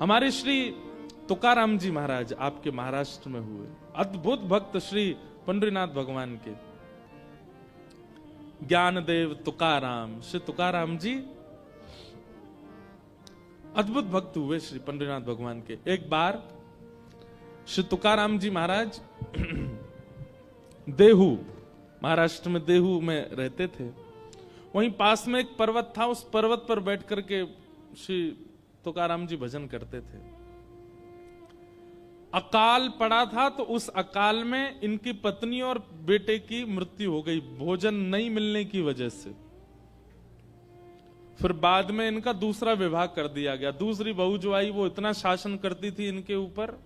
हमारे श्री तुकाराम जी महाराज आपके महाराष्ट्र में हुए, अद्भुत भक्त श्री पंडरीनाथ भगवान के, ज्ञानदेव तुकाराम, श्री तुकाराम जी अद्भुत भक्त हुए श्री पंडरीनाथ भगवान के। एक बार श्री तुकाराम जी महाराज देहू, महाराष्ट्र में देहू में रहते थे। वहीं पास में एक पर्वत था, उस पर्वत पर बैठ करके श्री तुकाराम जी भजन करते थे। अकाल पड़ा था, तो उस अकाल में इनकी पत्नी और बेटे की मृत्यु हो गई, भोजन नहीं मिलने की वजह से। फिर बाद में इनका दूसरा विवाह कर दिया गया। दूसरी बहू जो आई वो इतना शासन करती थी इनके ऊपर,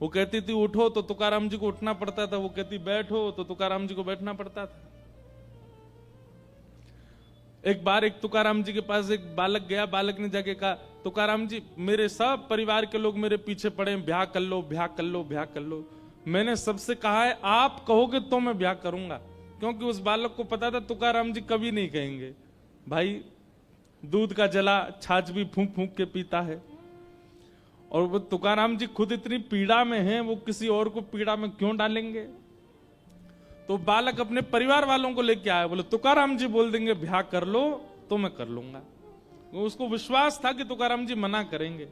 वो कहती थी उठो तो तुकाराम जी को उठना पड़ता था, वो कहती बैठो तो तुकाराम जी को बैठना पड़ता था। एक बार एक तुकाराम जी के पास एक बालक गया, बालक ने जाके कहा तुकाराम जी मेरे सब परिवार के लोग मेरे पीछे पड़े, ब्याह कर लो, ब्याह कर लो, ब्याह कर लो। मैंने सबसे कहा है आप कहोगे तो मैं ब्याह करूंगा, क्योंकि उस बालक को पता था तुकाराम जी कभी नहीं कहेंगे। भाई दूध का जला छाछ भी फूंक फूंक के पीता है, और वो तुकाराम जी खुद इतनी पीड़ा में हैं, वो किसी और को पीड़ा में क्यों डालेंगे। तो बालक अपने परिवार वालों को लेके आया, बोले तुकाराम जी बोल देंगे ब्याह कर लो तो मैं कर लूंगा। उसको विश्वास था कि तुकाराम जी मना करेंगे।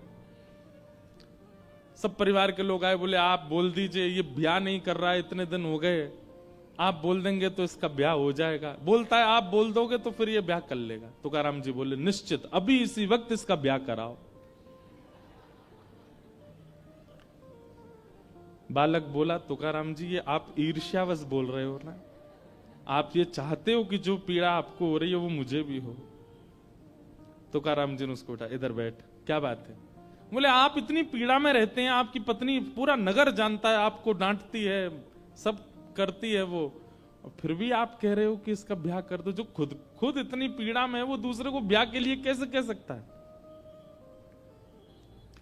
सब परिवार के लोग आए, बोले आप बोल दीजिए, ये ब्याह नहीं कर रहा है, इतने दिन हो गए, आप बोल देंगे तो इसका ब्याह हो जाएगा। बोलता है आप बोल दोगे तो फिर ये ब्याह कर लेगा। तुकाराम जी बोले निश्चित, अभी इसी वक्त इसका ब्याह कराओ। बालक बोला तुकाराम जी ये आप ईर्ष्यावश बोल रहे हो ना, आप ये चाहते हो कि जो पीड़ा आपको हो रही है वो मुझे भी हो। तुकाराम जी ने उसको उठा, इधर बैठ, क्या बात है। बोले आप इतनी पीड़ा में रहते हैं, आपकी पत्नी पूरा नगर जानता है, आपको डांटती है, सब करती है वो, और फिर भी आप कह रहे हो कि इसका ब्याह कर दो। जो खुद इतनी पीड़ा में है वो दूसरे को ब्याह के लिए कैसे कह सकता है।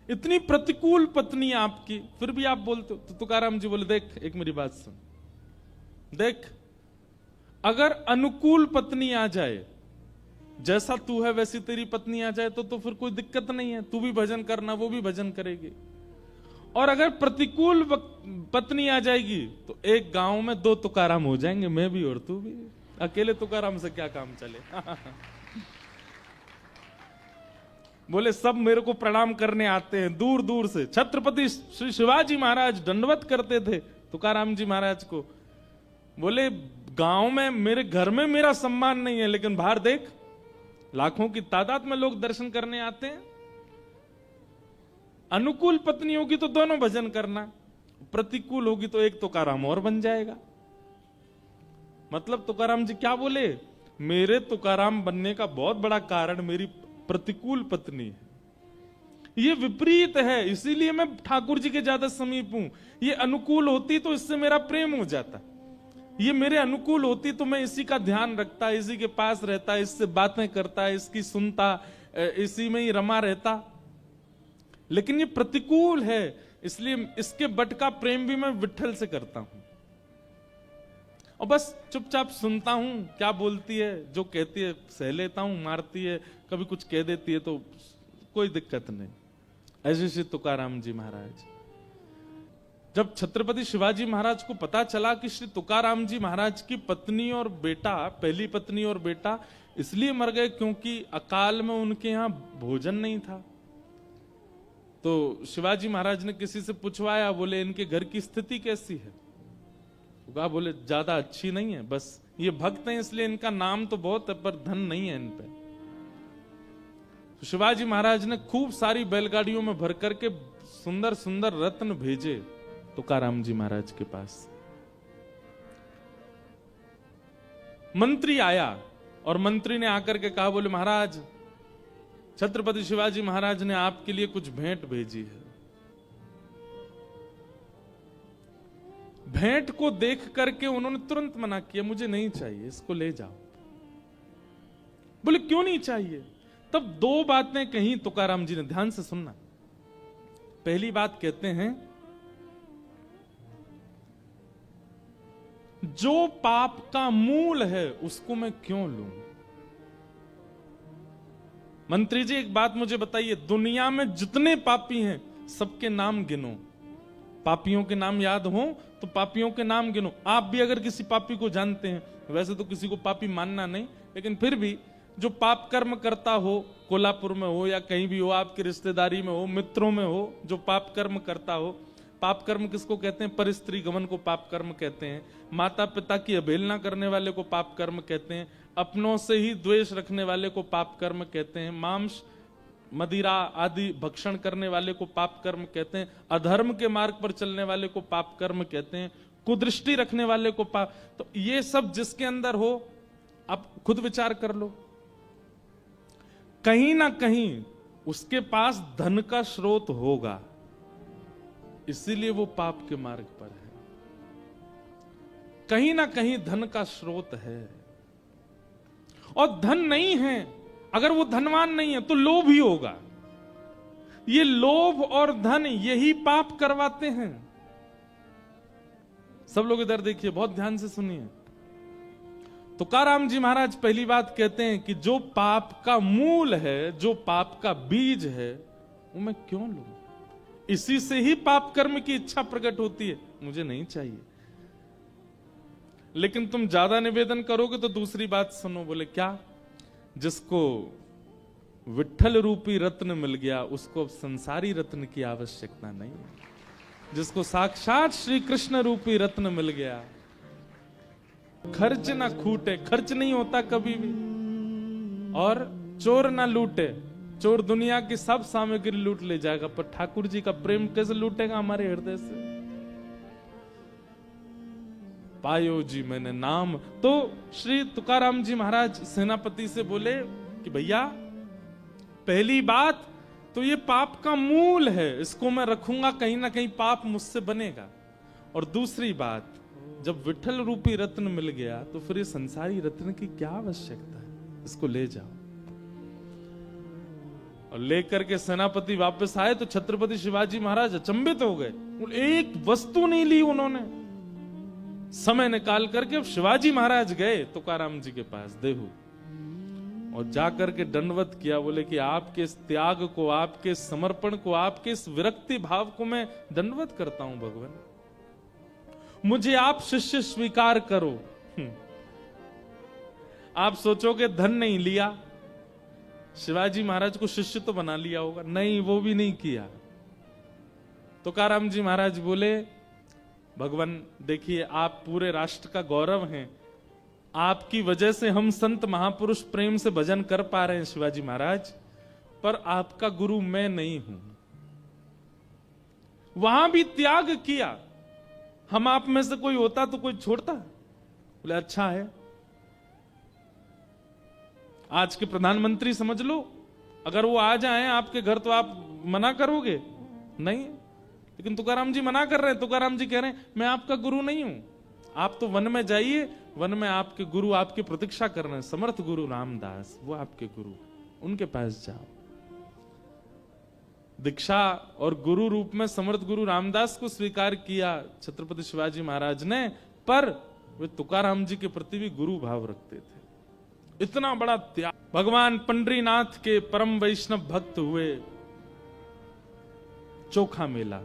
इतनी प्रतिकूल पत्नी आपकी, फिर भी आप बोलते हो। तो तुकाराम जी बोले देख एक मेरी बात सुन, देख अगर अनुकूल पत्नी आ जाए, जैसा तू है वैसी तेरी पत्नी आ जाए तो फिर कोई दिक्कत नहीं है, तू भी भजन करना वो भी भजन करेगी। और अगर प्रतिकूल पत्नी आ जाएगी तो एक गांव में दो तुकाराम हो जाएंगे, मैं भी और तू भी। अकेले तुकाराम से क्या काम चले। बोले सब मेरे को प्रणाम करने आते हैं दूर दूर से। छत्रपति श्री शिवाजी महाराज दंडवत करते थे तुकाराम जी महाराज को। बोले गांव में मेरे घर में मेरा सम्मान नहीं है, लेकिन बाहर देख लाखों की तादाद में लोग दर्शन करने आते हैं। अनुकूल पत्नी होगी तो दोनों भजन करना, प्रतिकूल होगी तो एक तुकाराम और बन जाएगा। मतलब तुकाराम जी क्या बोले, मेरे तुकाराम बनने का बहुत बड़ा कारण मेरी प्रतिकूल पत्नी है। ये विपरीत है, इसीलिए मैं ठाकुर जी के ज्यादा समीप हूं। ये अनुकूल होती तो इससे मेरा प्रेम हो जाता, ये मेरे अनुकूल होती तो मैं इसी का ध्यान रखता, इसी के पास रहता, इससे बातें करता, इसकी सुनता, इसी में ही रमा रहता। लेकिन ये प्रतिकूल है, इसलिए इसके बट का प्रेम भी मैं विठल से करता हूं, और बस चुपचाप सुनता हूं क्या बोलती है, जो कहती है सह लेता हूं, मारती है कभी कुछ कह देती है तो कोई दिक्कत नहीं। ऐसे श्री तुकाराम जी महाराज। जब छत्रपति शिवाजी महाराज को पता चला कि श्री तुकाराम जी महाराज की पत्नी और बेटा, पहली पत्नी और बेटा इसलिए मर गए क्योंकि अकाल में उनके यहां भोजन नहीं था, तो शिवाजी महाराज ने किसी से पूछवाया, बोले इनके घर की स्थिति कैसी है। कहा बोले ज्यादा अच्छी नहीं है, बस ये भक्त हैं इसलिए इनका नाम तो बहुत है पर धन नहीं है इन पे। तो शिवाजी महाराज ने खूब सारी बैलगाड़ियों में भर करके सुंदर सुंदर रत्न भेजे तुकाराम जी महाराज के पास। मंत्री आया और मंत्री ने आकर के कहा, बोले महाराज छत्रपति शिवाजी महाराज ने आपके लिए कुछ भेंट भेजी है। भेंट को देख करके उन्होंने तुरंत मना किया, मुझे नहीं चाहिए, इसको ले जाओ। बोले क्यों नहीं चाहिए। तब दो बातें कही तुकाराम जी ने, ध्यान से सुनना। पहली बात कहते हैं, जो पाप का मूल है उसको मैं क्यों लूं। मंत्री जी एक बात मुझे बताइए, दुनिया में जितने पापी हैं सबके नाम गिनो, पापियों के नाम याद हो तो पापियों के नाम गिनो। आप भी अगर किसी पापी को जानते हैं, वैसे तो किसी को पापी मानना नहीं, लेकिन फिर भी जो पाप कर्म करता हो, कोल्हापुर में हो या कहीं भी हो, आपकी रिश्तेदारी में हो, मित्रों में हो, जो पाप कर्म करता हो। पाप कर्म किसको कहते हैं? परस्त्री गमन को पाप कर्म कहते हैं। माता पिता की अवहेलना करने वाले को पाप कर्म कहते हैं। अपनों से ही द्वेष रखने वाले को पाप कर्म कहते हैं। मांस मदिरा आदि भक्षण करने वाले को पाप कर्म कहते हैं। अधर्म के मार्ग पर चलने वाले को पाप कर्म कहते हैं। कुदृष्टि रखने वाले को पाप। तो ये सब जिसके अंदर हो, आप खुद विचार कर लो, कहीं ना कहीं उसके पास धन का स्रोत होगा, इसीलिए वो पाप के मार्ग पर है। कहीं ना कहीं धन का स्रोत है। और धन नहीं है, अगर वो धनवान नहीं है तो लोभ ही होगा। ये लोभ और धन यही पाप करवाते हैं। सब लोग इधर देखिए, बहुत ध्यान से सुनिए। तुकाराम जी महाराज पहली बात कहते हैं कि जो पाप का मूल है, जो पाप का बीज है, वो मैं क्यों लूं? इसी से ही पाप कर्म की इच्छा प्रकट होती है, मुझे नहीं चाहिए। लेकिन तुम ज्यादा निवेदन करोगे तो दूसरी बात सुनो, बोले क्या? जिसको विठ्ठल रूपी रत्न मिल गया, उसको अब संसारी रत्न की आवश्यकता नहीं है। जिसको साक्षात श्री कृष्ण रूपी रत्न मिल गया, खर्च ना खूटे, खर्च नहीं होता कभी भी, और चोर ना लूटे। चोर दुनिया की सब सामग्री लूट ले जाएगा, पर ठाकुर जी का प्रेम कैसे लूटेगा हमारे हृदय से? पायो जी मैंने नाम। तो श्री तुकाराम जी महाराज सेनापति से बोले कि भैया, पहली बात तो ये पाप का मूल है, इसको मैं रखूंगा, कहीं ना कहीं पाप मुझसे बनेगा। और दूसरी बात, जब विठ्ठल रूपी रत्न मिल गया तो फिर ये संसारी रत्न की क्या आवश्यकता है? इसको ले जाओ। और लेकर के सेनापति वापस आए तो छत्रपति शिवाजी महाराज अचंभित हो गए। एक वस्तु नहीं ली उन्होंने। समय निकाल करके शिवाजी महाराज गए तुकाराम जी के पास देहू, और जाकर के दंडवत किया। बोले कि आपके इस त्याग को, आपके इस समर्पण को, आपके इस विरक्ति भाव को मैं दंडवत करता हूं भगवान। मुझे आप शिष्य स्वीकार करो। आप सोचोगे धन नहीं लिया, शिवाजी महाराज को शिष्य तो बना लिया होगा, नहीं, वो भी नहीं किया। तुकाराम जी महाराज बोले, भगवान देखिए, आप पूरे राष्ट्र का गौरव हैं, आपकी वजह से हम संत महापुरुष प्रेम से भजन कर पा रहे हैं शिवाजी महाराज, पर आपका गुरु मैं नहीं हूं। वहां भी त्याग किया। हम आप में से कोई होता तो कोई छोड़ता? बोले अच्छा है। आज के प्रधानमंत्री समझ लो, अगर वो आ जाएं आपके घर तो आप मना करोगे? नहीं। लेकिन तुकाराम जी मना कर रहे हैं। तुकाराम जी कह रहे हैं मैं आपका गुरु नहीं हूं, आप तो वन में जाइए, वन में आपके गुरु आपकी प्रतीक्षा कर रहे हैं, समर्थ गुरु रामदास, वो आपके गुरु, उनके पास जाओ। दीक्षा और गुरु रूप में समर्थ गुरु रामदास को स्वीकार किया छत्रपति शिवाजी महाराज ने, पर वे तुकाराम जी के प्रति भी गुरु भाव रखते थे। इतना बड़ा त्याग। भगवान पंडरीनाथ के परम वैष्णव भक्त हुए। चोखा मेला।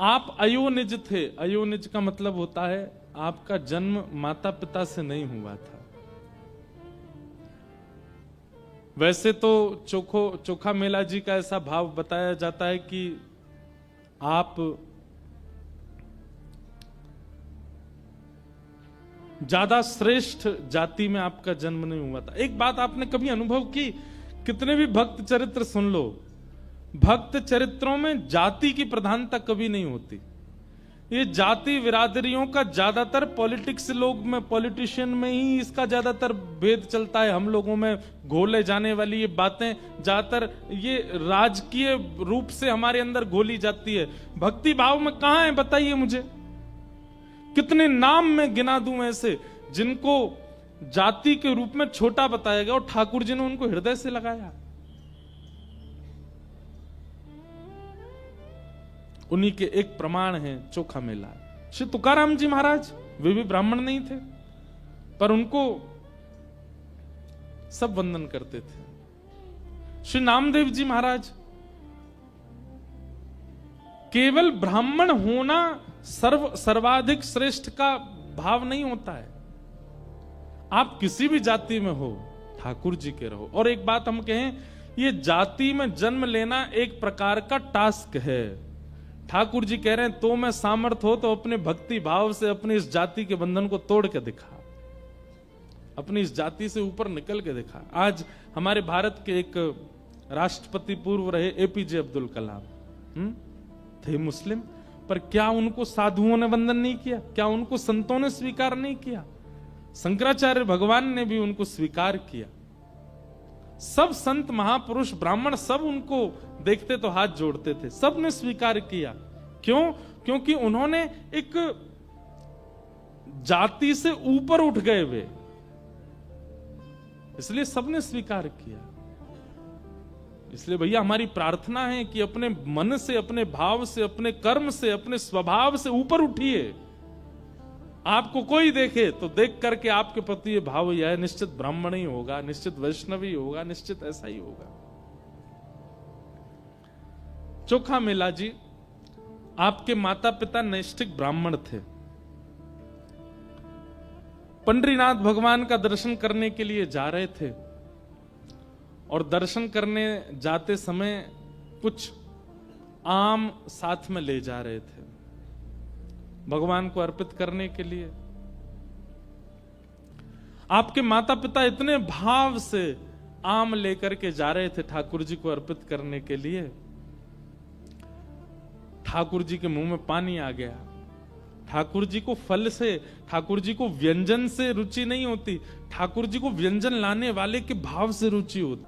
आप अयोनिज थे। अयोनिज का मतलब होता है आपका जन्म माता पिता से नहीं हुआ था। वैसे तो चोखा मेला जी का ऐसा भाव बताया जाता है कि आप ज्यादा श्रेष्ठ जाति में आपका जन्म नहीं हुआ था। एक बात आपने कभी अनुभव की, कितने भी भक्त चरित्र सुन लो, भक्त चरित्रों में जाति की प्रधानता कभी नहीं होती। ये जाति बिरादरियों का ज्यादातर पॉलिटिक्स लोग में, पॉलिटिशियन में ही इसका ज्यादातर भेद चलता है। हम लोगों में घोले जाने वाली ये बातें ज्यादातर ये राजकीय रूप से हमारे अंदर घोली जाती है। भक्ति भाव में कहां है बताइए मुझे? कितने नाम में गिना दूं ऐसे जिनको जाति के रूप में छोटा बताया गया और ठाकुर जी ने उनको हृदय से लगाया। उन्हीं के एक प्रमाण है चोखा मेला। श्री तुकाराम जी महाराज वे भी ब्राह्मण नहीं थे, पर उनको सब वंदन करते थे। श्री नामदेव जी महाराज, केवल ब्राह्मण होना सर्वाधिक श्रेष्ठ का भाव नहीं होता है। आप किसी भी जाति में हो, ठाकुर जी के रहो। और एक बात हम कहें, ये जाति में जन्म लेना एक प्रकार का टास्क है। ठाकुर जी कह रहे हैं तो मैं सामर्थ हो तो अपने भक्ति भाव से अपनी इस जाति के बंधन को तोड़ के दिखा, अपनी इस जाति से ऊपर निकल के दिखा। आज हमारे भारत के एक राष्ट्रपति पूर्व रहे एपीजे अब्दुल कलाम, थे मुस्लिम, पर क्या उनको साधुओं ने वंदन नहीं किया? क्या उनको संतों ने स्वीकार नहीं किया? शंकराचार्य भगवान ने भी उनको स्वीकार किया। सब संत महापुरुष ब्राह्मण सब उनको देखते तो हाथ जोड़ते थे, सब ने स्वीकार किया। क्यों? क्योंकि उन्होंने एक जाति से ऊपर उठ गए वे, इसलिए सबने स्वीकार किया। इसलिए भैया हमारी प्रार्थना है कि अपने मन से, अपने भाव से, अपने कर्म से, अपने स्वभाव से ऊपर उठिए। आपको कोई देखे तो देख करके आपके प्रति ये भाव यह है, निश्चित ब्राह्मण ही होगा, निश्चित वैष्णव ही होगा, निश्चित ऐसा ही होगा। चोखा मेला जी, आपके माता पिता नैष्ठिक ब्राह्मण थे। पंडरीनाथ भगवान का दर्शन करने के लिए जा रहे थे और दर्शन करने जाते समय कुछ आम साथ में ले जा रहे थे भगवान को अर्पित करने के लिए। आपके माता पिता इतने भाव से आम लेकर के जा रहे थे ठाकुर जी को अर्पित करने के लिए, ठाकुर जी के मुंह में पानी आ गया। ठाकुर जी को फल से, ठाकुर जी को व्यंजन से रुचि नहीं होती, ठाकुर जी को व्यंजन लाने वाले के भाव से रुचि होती।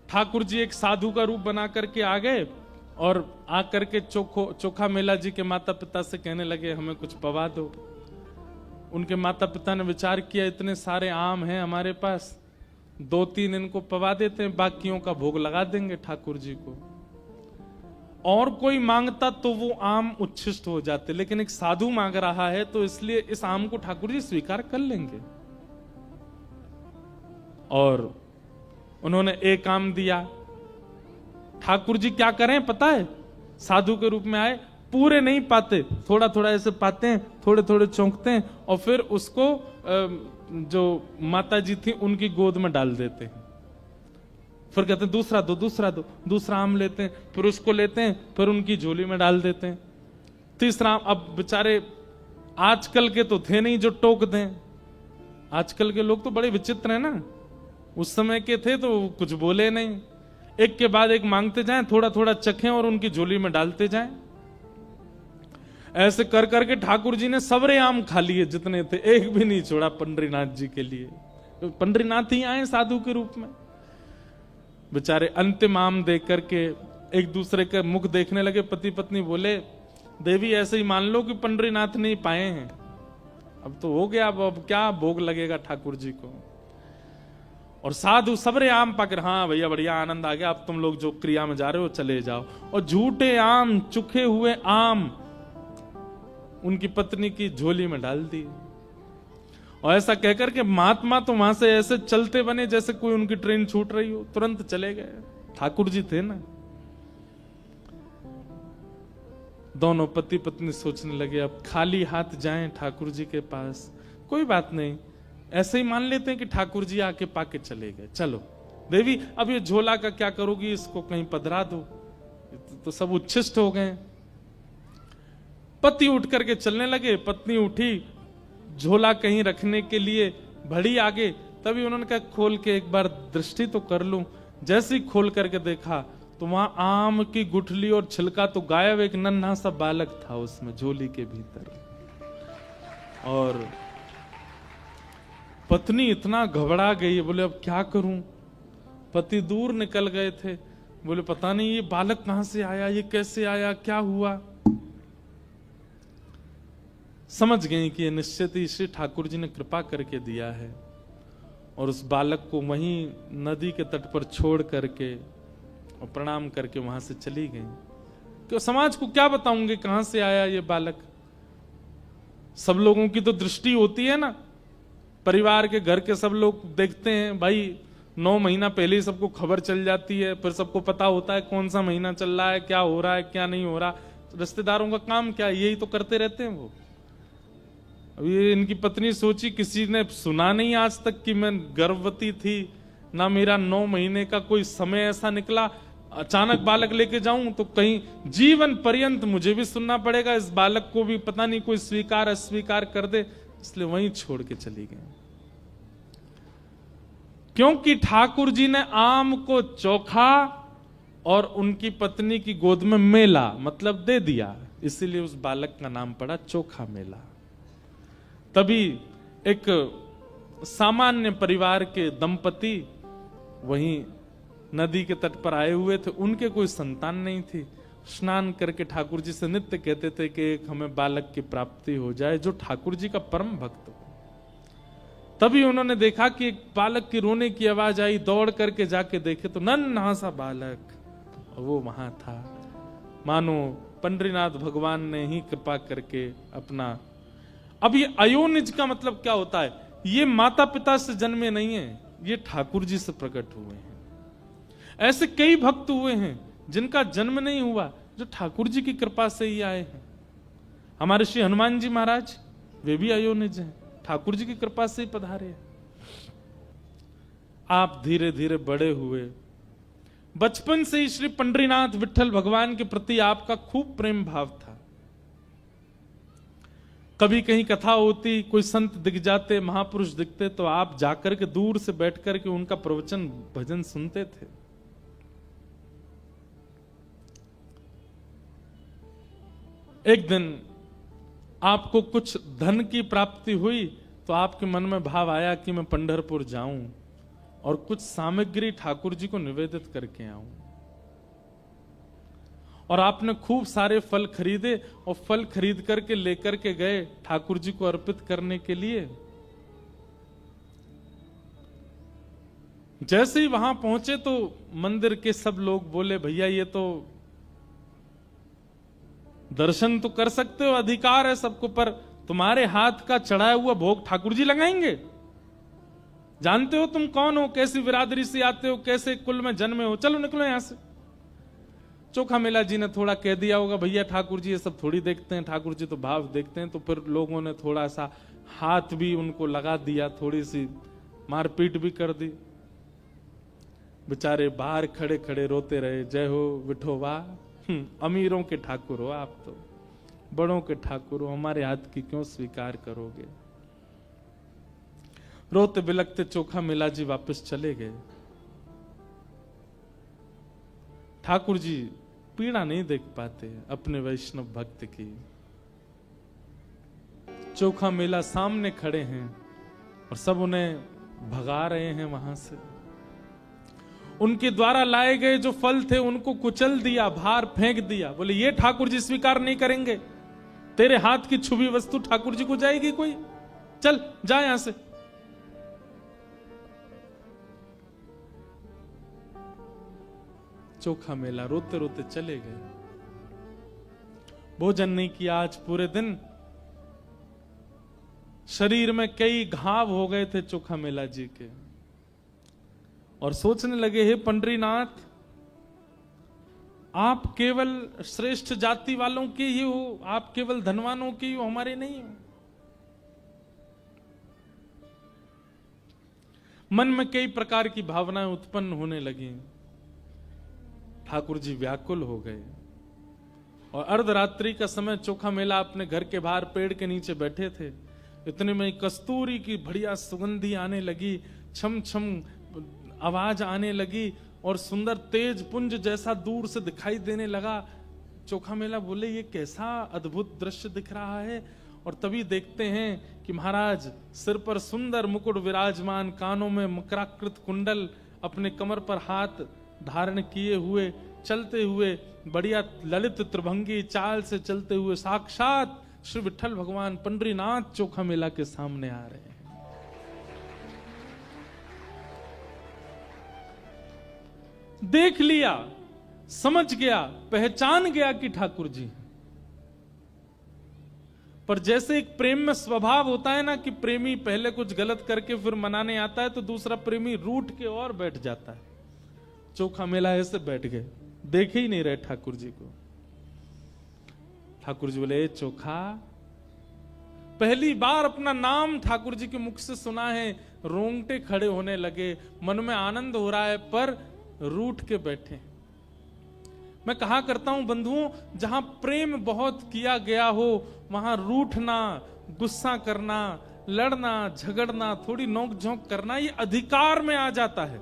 ठाकुर जी एक साधु का रूप बना करके आ गए और आकर के चोखा मेला जी के माता पिता से कहने लगे हमें कुछ पवा दो। उनके माता पिता ने विचार किया इतने सारे आम हैं हमारे पास, 2-3 इनको पवा देते हैं, बाकियों का भोग लगा देंगे ठाकुर जी को। और कोई मांगता तो वो आम उच्छिष्ट हो जाते, लेकिन एक साधु मांग रहा है तो इसलिए इस आम को ठाकुर जी स्वीकार कर लेंगे। और उन्होंने एक आम दिया। ठाकुर जी क्या करें पता है? साधु के रूप में आए, पूरे नहीं पाते, थोड़ा थोड़ा ऐसे पाते हैं, थोड़े थोड़े चौंकते हैं और फिर उसको जो माता जी थी उनकी गोद में डाल देते हैं। फिर कहते हैं दूसरा दो, दूसरा दो, दूसरा आम लेते हैं, फिर उसको लेते हैं, फिर उनकी झोली में डाल देते हैं। तीसरा आम, अब बेचारे आजकल के तो थे नहीं जो टोक दें। आजकल के लोग तो बड़े विचित्र हैं ना, उस समय के थे तो कुछ बोले नहीं, एक के बाद एक मांगते जाएं, थोड़ा थोड़ा चखें और उनकी झोली में डालते जाएं। ऐसे कर करके ठाकुर जी ने सबरे आम खा लिए जितने थे, एक भी नहीं छोड़ा पंडरीनाथ जी के लिए। तो पंडरीनाथ ही आए साधु के रूप में। बेचारे अंतिम आम देख करके एक दूसरे के मुख देखने लगे। पति पत्नी बोले देवी ऐसे ही मान लो कि पंडरीनाथ नहीं पाए हैं, अब तो हो गया, अब क्या भोग लगेगा ठाकुर जी को। और साधु सबरे आम पाकर, हाँ भैया बढ़िया आनंद आ गया, अब तुम लोग जो क्रिया में जा रहे हो चले जाओ। और झूठे आम, चुखे हुए आम उनकी पत्नी की झोली में डाल दिए। और ऐसा कहकर के महात्मा तो वहां से ऐसे चलते बने जैसे कोई उनकी ट्रेन छूट रही हो, तुरंत चले गए। ठाकुर जी थे ना। दोनों पति पत्नी सोचने लगे अब खाली हाथ जाएं ठाकुर जी के पास, कोई बात नहीं, ऐसे ही मान लेते हैं कि ठाकुर जी आके पाके चले गए। चलो देवी अब ये झोला का क्या करोगी, इसको कहीं पधरा दो, तो सब उच्छिष्ट हो गए। पति उठ करके चलने लगे, पत्नी उठी झोला कहीं रखने के लिए बढ़ी आगे, तभी उन्होंने कहा खोल के एक बार दृष्टि तो कर लूं। जैसे ही खोल करके देखा तो वहां आम की गुठली और छिलका तो गायब, एक नन्हा सा बालक था उसमें झोली के भीतर। और पत्नी इतना घबरा गई, बोले अब क्या करूं। पति दूर निकल गए थे, बोले पता नहीं ये बालक कहां से आया, ये कैसे आया, क्या हुआ। समझ गई कि ये निश्चित ही श्री ठाकुर जी ने कृपा करके दिया है। और उस बालक को वहीं नदी के तट पर छोड़ करके और प्रणाम करके वहां से चली गई। तो समाज को क्या बताऊंगे कहां से आया ये बालक। सब लोगों की तो दृष्टि होती है ना परिवार के घर के सब लोग देखते हैं भाई 9 महीना पहले ही सबको खबर चल जाती है, फिर सबको पता होता है कौन सा महीना चल रहा है, क्या हो रहा है क्या नहीं हो रहा। रिश्तेदारों का काम क्या है, यही तो करते रहते हैं वो। अब ये इनकी पत्नी सोची, किसी ने सुना नहीं आज तक कि मैं गर्भवती थी, ना मेरा 9 महीने का कोई समय ऐसा निकला, अचानक बालक लेके जाऊं तो कहीं जीवन पर्यंत मुझे भी सुनना पड़ेगा, इस बालक को भी पता नहीं कोई स्वीकार अस्वीकार कर दे, इसलिए वहीं छोड़ के चली गई। क्योंकि ठाकुर जी ने आम को चोखा और उनकी पत्नी की गोद में मेला मतलब दे दिया, इसीलिए उस बालक का नाम पड़ा चोखा मेला। तभी एक सामान्य परिवार के दंपति वहीं नदी के तट पर आए हुए थे, उनके कोई संतान नहीं थी। स्नान करके ठाकुर जी से नित्य कहते थे कि एक हमें बालक की प्राप्ति हो जाए जो ठाकुर जी का परम भक्त हो। तभी उन्होंने देखा कि एक बालक की रोने की आवाज आई, दौड़ करके जाके देखे तो नन्हा सा बालक वो वहां था। मानो पंडरीनाथ भगवान ने ही कृपा करके अपना, अब ये अयोनिज का मतलब क्या होता है, ये माता पिता से जन्मे नहीं है, ये ठाकुर जी से प्रकट हुए हैं। ऐसे कई भक्त हुए हैं जिनका जन्म नहीं हुआ, जो ठाकुर जी की कृपा से ही आए हैं। हमारे श्री हनुमान जी महाराज वे भी अयोनिज हैं, ठाकुर जी की कृपा से ही पधारे। आप धीरे धीरे बड़े हुए, बचपन से ही श्री पंडरीनाथ विठल भगवान के प्रति आपका खूब प्रेम भाव था। कभी कहीं कथा होती, कोई संत दिख जाते, महापुरुष दिखते, तो आप जाकर के दूर से बैठ करके उनका प्रवचन भजन सुनते थे। एक दिन आपको कुछ धन की प्राप्ति हुई तो आपके मन में भाव आया कि मैं पंढरपुर जाऊं और कुछ सामग्री ठाकुर जी को निवेदित करके आऊं। और आपने खूब सारे फल खरीदे और फल खरीद करके लेकर के गए ठाकुर जी को अर्पित करने के लिए। जैसे ही वहां पहुंचे तो मंदिर के सब लोग बोले, भैया ये तो दर्शन तो कर सकते हो, अधिकार है सबको, पर तुम्हारे हाथ का चढ़ाया हुआ भोग ठाकुर जी लगाएंगे? जानते हो तुम कौन हो, कैसी बिरादरी से आते हो, कैसे कुल में जन्मे हो, चलो निकलो यहां से। चोखा मेला जी ने थोड़ा कह दिया होगा, भैया ठाकुर जी ये सब थोड़ी देखते हैं, ठाकुर जी तो भाव देखते हैं। तो फिर लोगों ने थोड़ा सा हाथ भी उनको लगा दिया, थोड़ी सी मारपीट भी कर दी। बेचारे बाहर खड़े खड़े रोते रहे, जय हो विठोबा, अमीरों के ठाकुर हो आप, तो बड़ों के ठाकुर हो, हमारे हाथ की क्यों स्वीकार करोगे। रोते बिलखते चोखा मेला जी वापस चले गए। ठाकुर जी पीड़ा नहीं देख पाते अपने वैष्णव भक्त की। चोखा मेला सामने खड़े हैं और सब उन्हें भगा रहे हैं वहां से। उनके द्वारा लाए गए जो फल थे उनको कुचल दिया, बाहर फेंक दिया। बोले ये ठाकुर जी स्वीकार नहीं करेंगे, तेरे हाथ की छुबी वस्तु ठाकुर जी को जाएगी कोई, चल जा यहां से। चोखा मेला रोते रोते चले गए। भोजन नहीं किया आज पूरे दिन, शरीर में कई घाव हो गए थे चोखा मेला जी के, और सोचने लगे, हे पंडरीनाथ, आप केवल श्रेष्ठ जाति वालों के ही हो, आप केवल धनवानों के ही हो, हमारे नहीं हो। मन में कई प्रकार की भावनाएं उत्पन्न होने लगी। ठाकुर जी व्याकुल हो गए और अर्धरात्रि का समय चोखा मेला अपने घर के बाहर पेड़ के नीचे बैठे थे। इतने में कस्तूरी की बढ़िया सुगंधी आने लगी, छम छम आवाज आने लगी और सुंदर तेज पुंज जैसा दूर से दिखाई देने लगा। चोखा मेला बोले, ये कैसा अद्भुत दृश्य दिख रहा है। और तभी देखते हैं कि महाराज सिर पर सुंदर मुकुट विराजमान, कानों में मकराकृत कुंडल, अपने कमर पर हाथ धारण किए हुए, चलते हुए बढ़िया ललित त्रिभंगी चाल से चलते हुए साक्षात श्री विठल भगवान पंडरीनाथ चोखा मेला के सामने आ रहे हैं। देख लिया, समझ गया, पहचान गया कि ठाकुर जी। पर जैसे एक प्रेम में स्वभाव होता है ना कि प्रेमी पहले कुछ गलत करके फिर मनाने आता है, तो दूसरा प्रेमी रूठ के और बैठ जाता है। चोखा मेला ऐसे बैठ गए, देखे ही नहीं रहे ठाकुर जी को। ठाकुर जी बोले, चोखा, पहली बार अपना नाम ठाकुर जी के मुख से सुना है, रोंगटे खड़े होने लगे, मन में आनंद हो रहा है, पर रूठ के बैठे। मैं कहा करता हूं बंधुओं, जहां प्रेम बहुत किया गया हो वहां रूठना, गुस्सा करना, लड़ना, झगड़ना, थोड़ी नोक झोंक करना, ये अधिकार में आ जाता है।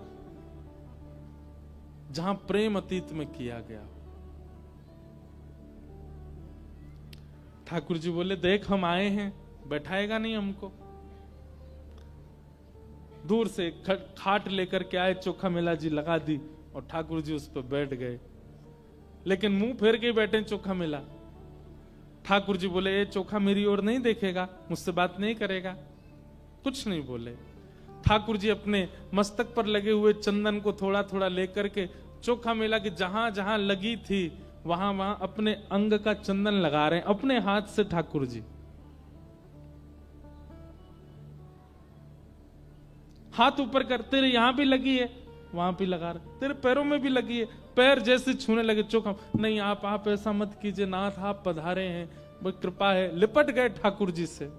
जहां प्रेम अतीत में किया गया हो। ठाकुर जी बोले, देख हम आए हैं, बैठाएगा नहीं हमको। दूर से खाट लेकर के आए, चोखा मेला जी लगा दी और ठाकुर जी उस पर बैठ गए, लेकिन मुंह फेर के बैठे चोखा मेला। ठाकुर जी बोले, ये चोखा मेरी ओर नहीं देखेगा, मुझसे बात नहीं करेगा, कुछ नहीं बोले। ठाकुर जी अपने मस्तक पर लगे हुए चंदन को थोड़ा थोड़ा लेकर के चोखा मेला की जहां जहां लगी थी वहां वहां अपने अंग का चंदन लगा रहे हैं अपने हाथ से। ठाकुर जी हाथ ऊपर कर, तेरे यहां भी लगी है, वहां भी लगा रहे, तेरे पैरों में भी लगी है। पैर जैसे छूने लगे, चोखा, नहीं आप ऐसा मत कीजिए, नाथ आप पधारे हैं, बहुत कृपा है। लिपट गए ठाकुर जी से।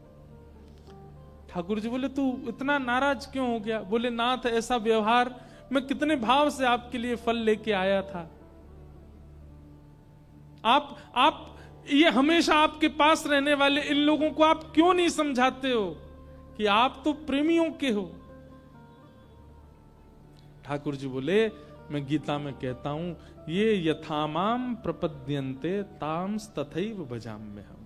ठाकुर जी बोले, तू इतना नाराज क्यों हो गया? बोले, नाथ ऐसा व्यवहार, मैं कितने भाव से आपके लिए फल लेके आया था, आप ये हमेशा आपके पास रहने वाले इन लोगों को आप क्यों नहीं समझाते हो कि आप तो प्रेमियों के हो? ठाकुर जी बोले, मैं गीता में कहता हूं, ये यथामाम प्रपद्यन्ते ताम्स तथैव भजाम्यहम्।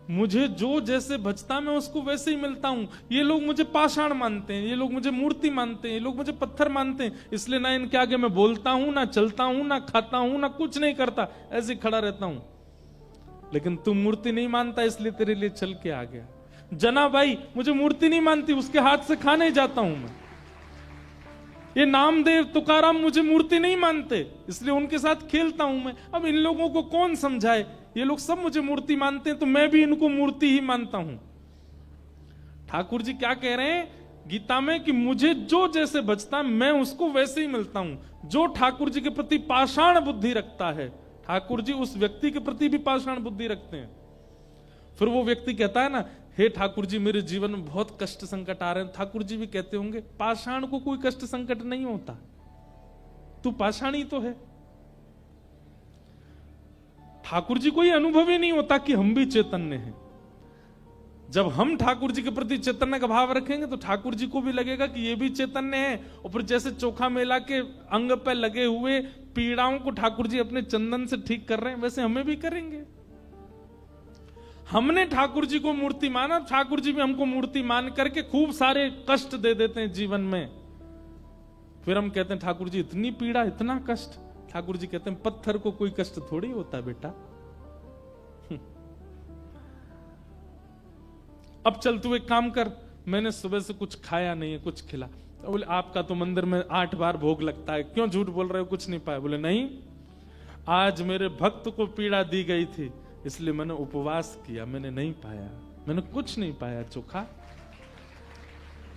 मुझे जो जैसे भजता मैं उसको वैसे ही मिलता हूं। ये लोग मुझे पाषाण मानते हैं, ये लोग मुझे मूर्ति मानते हैं, ये लोग मुझे पत्थर मानते हैं, इसलिए ना इनके आगे मैं बोलता हूं, ना चलता हूं, ना खाता हूं, ना कुछ नहीं करता, ऐसे खड़ा रहता हूं। लेकिन तू मूर्ति नहीं मानता, इसलिए तेरे लिए चल के आ गया। जना भाई मुझे मूर्ति नहीं मानती, उसके हाथ से खाने जाता हूं मैं। ये नामदेव तुकाराम मुझे मूर्ति नहीं मानते, इसलिए उनके साथ खेलता हूं मैं। अब इन लोगों को कौन समझाए? ये लोग सब मुझे मूर्ति मानते हैं, तो मैं भी इनको मूर्ति ही मानता हूं। ठाकुर जी क्या कह रहे हैं गीता में कि मुझे जो जैसे बचता मैं उसको वैसे ही मिलता हूं। जो ठाकुर जी के प्रति पाषाण बुद्धि रखता है, ठाकुर जी उस व्यक्ति के प्रति भी पाषाण बुद्धि रखते हैं। फिर वो व्यक्ति कहता है ना, हे ठाकुर जी मेरे जीवन में बहुत कष्ट संकट आ रहे हैं। ठाकुर जी भी कहते होंगे, पाषाण को कोई कष्ट संकट नहीं होता, तू पाषाण ही तो है। ठाकुर जी को ये अनुभव ही नहीं होता कि हम भी चैतन्य हैं। जब हम ठाकुर जी के प्रति चैतन्य का भाव रखेंगे तो ठाकुर जी को भी लगेगा कि ये भी चैतन्य है। और फिर जैसे चोखा मेला के अंग पे लगे हुए पीड़ाओं को ठाकुर जी अपने चंदन से ठीक कर रहे हैं, वैसे हमें भी करेंगे। हमने ठाकुर जी को मूर्ति माना, ठाकुर जी भी हमको मूर्ति मान करके खूब सारे कष्ट दे देते हैं जीवन में। फिर हम कहते हैं ठाकुर जी इतनी पीड़ा, इतना कष्ट। ठाकुर जी कहते हैं पत्थर को कोई कष्ट थोड़ी होता बेटा। अब चल तू एक काम कर, मैंने सुबह से कुछ खाया नहीं है, कुछ खिला। तो बोले आपका तो मंदिर में 8 बार भोग लगता है, क्यों झूठ बोल रहे हो, कुछ नहीं पाया? बोले नहीं, आज मेरे भक्त को पीड़ा दी गई थी इसलिए मैंने उपवास किया, मैंने नहीं पाया, मैंने कुछ नहीं पाया। चोखा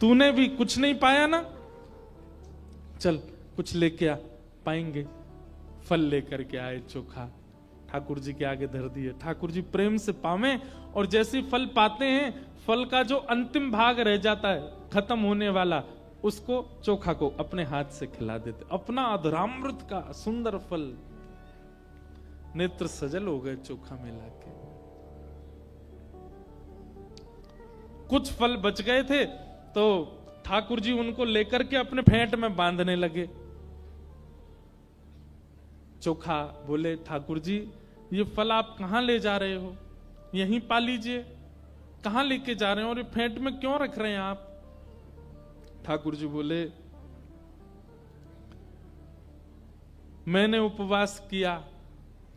तूने भी कुछ नहीं पाया ना, चल कुछ लेके आ, पाएंगे। फल लेकर के आए चोखा, ठाकुर जी के आगे धर दिए। ठाकुर जी प्रेम से पावे, और जैसे फल पाते हैं, फल का जो अंतिम भाग रह जाता है खत्म होने वाला, उसको चोखा को अपने हाथ से खिला देते। अपना अधरामृत का सुंदर फल। नेत्र सजल हो गए चोखा मिला के। कुछ फल बच गए थे तो ठाकुर जी उनको लेकर के अपने फेंट में बांधने लगे। चोखा बोले, ठाकुर जी ये फल आप कहां ले जा रहे हो? यहीं पा लीजिए। कहां लेके जा रहे हो और ये फेंट में क्यों रख रहे हैं आप? ठाकुर जी बोले, मैंने उपवास किया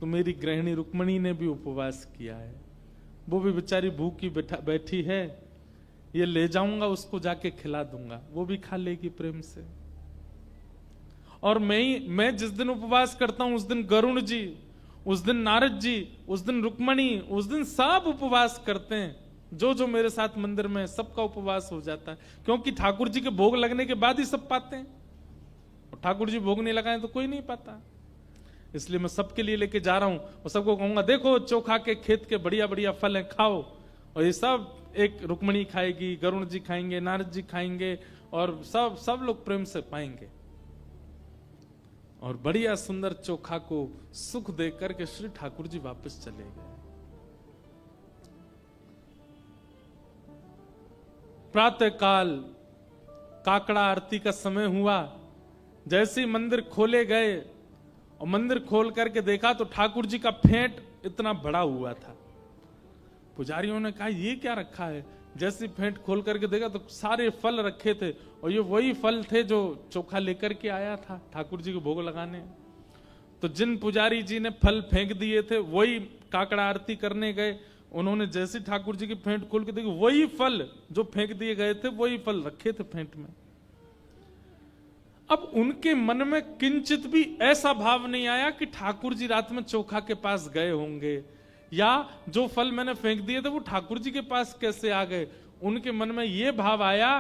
तो मेरी गृहिणी रुक्मणी ने भी उपवास किया है, वो भी बेचारी भूखी बैठी है, ये ले जाऊंगा उसको जाके खिला दूंगा, वो भी खा लेगी प्रेम से। और मैं जिस दिन उपवास करता हूं उस दिन गरुण जी उस दिन नारद जी, उस दिन रुक्मणी, उस दिन सब उपवास करते हैं। जो जो मेरे साथ मंदिर में, सबका उपवास हो जाता है, क्योंकि ठाकुर जी के भोग लगने के बाद ही सब पाते हैं। और ठाकुर जी भोग नहीं लगाए तो कोई नहीं पाता। इसलिए मैं सबके लिए लेके जा रहा हूं और सबको कहूंगा, देखो चोखा के खेत के बढ़िया बढ़िया फल हैं, खाओ। और ये सब एक रुक्मणी खाएगी, गरुण जी खाएंगे, नारद जी खाएंगे, और सब लोग प्रेम से पाएंगे। और बढ़िया सुंदर चोखा को सुख देकर के श्री ठाकुर जी वापस चले गए। प्रातः काल काकड़ा आरती का समय हुआ। जैसे ही मंदिर खोले गए और मंदिर खोल करके देखा तो ठाकुर जी का फेंट इतना बड़ा हुआ था। पुजारियों ने कहा ये क्या रखा है। जैसे फेंट खोल करके देखा तो सारे फल रखे थे, और ये वही फल थे जो चोखा लेकर के आया था ठाकुर जी को भोग लगाने। तो जिन पुजारी जी ने फल फेंक दिए थे वही काकड़ा आरती करने गए। उन्होंने जैसे ठाकुर जी की फेंट खोल के देखी, वही फल जो फेंक दिए गए थे वही फल रखे थे फेंट में। अब उनके मन में किंचित भी ऐसा भाव नहीं आया कि ठाकुर जी रात में चोखा के पास गए होंगे, या जो फल मैंने फेंक दिए थे वो ठाकुर जी के पास कैसे आ गए। उनके मन में यह भाव आया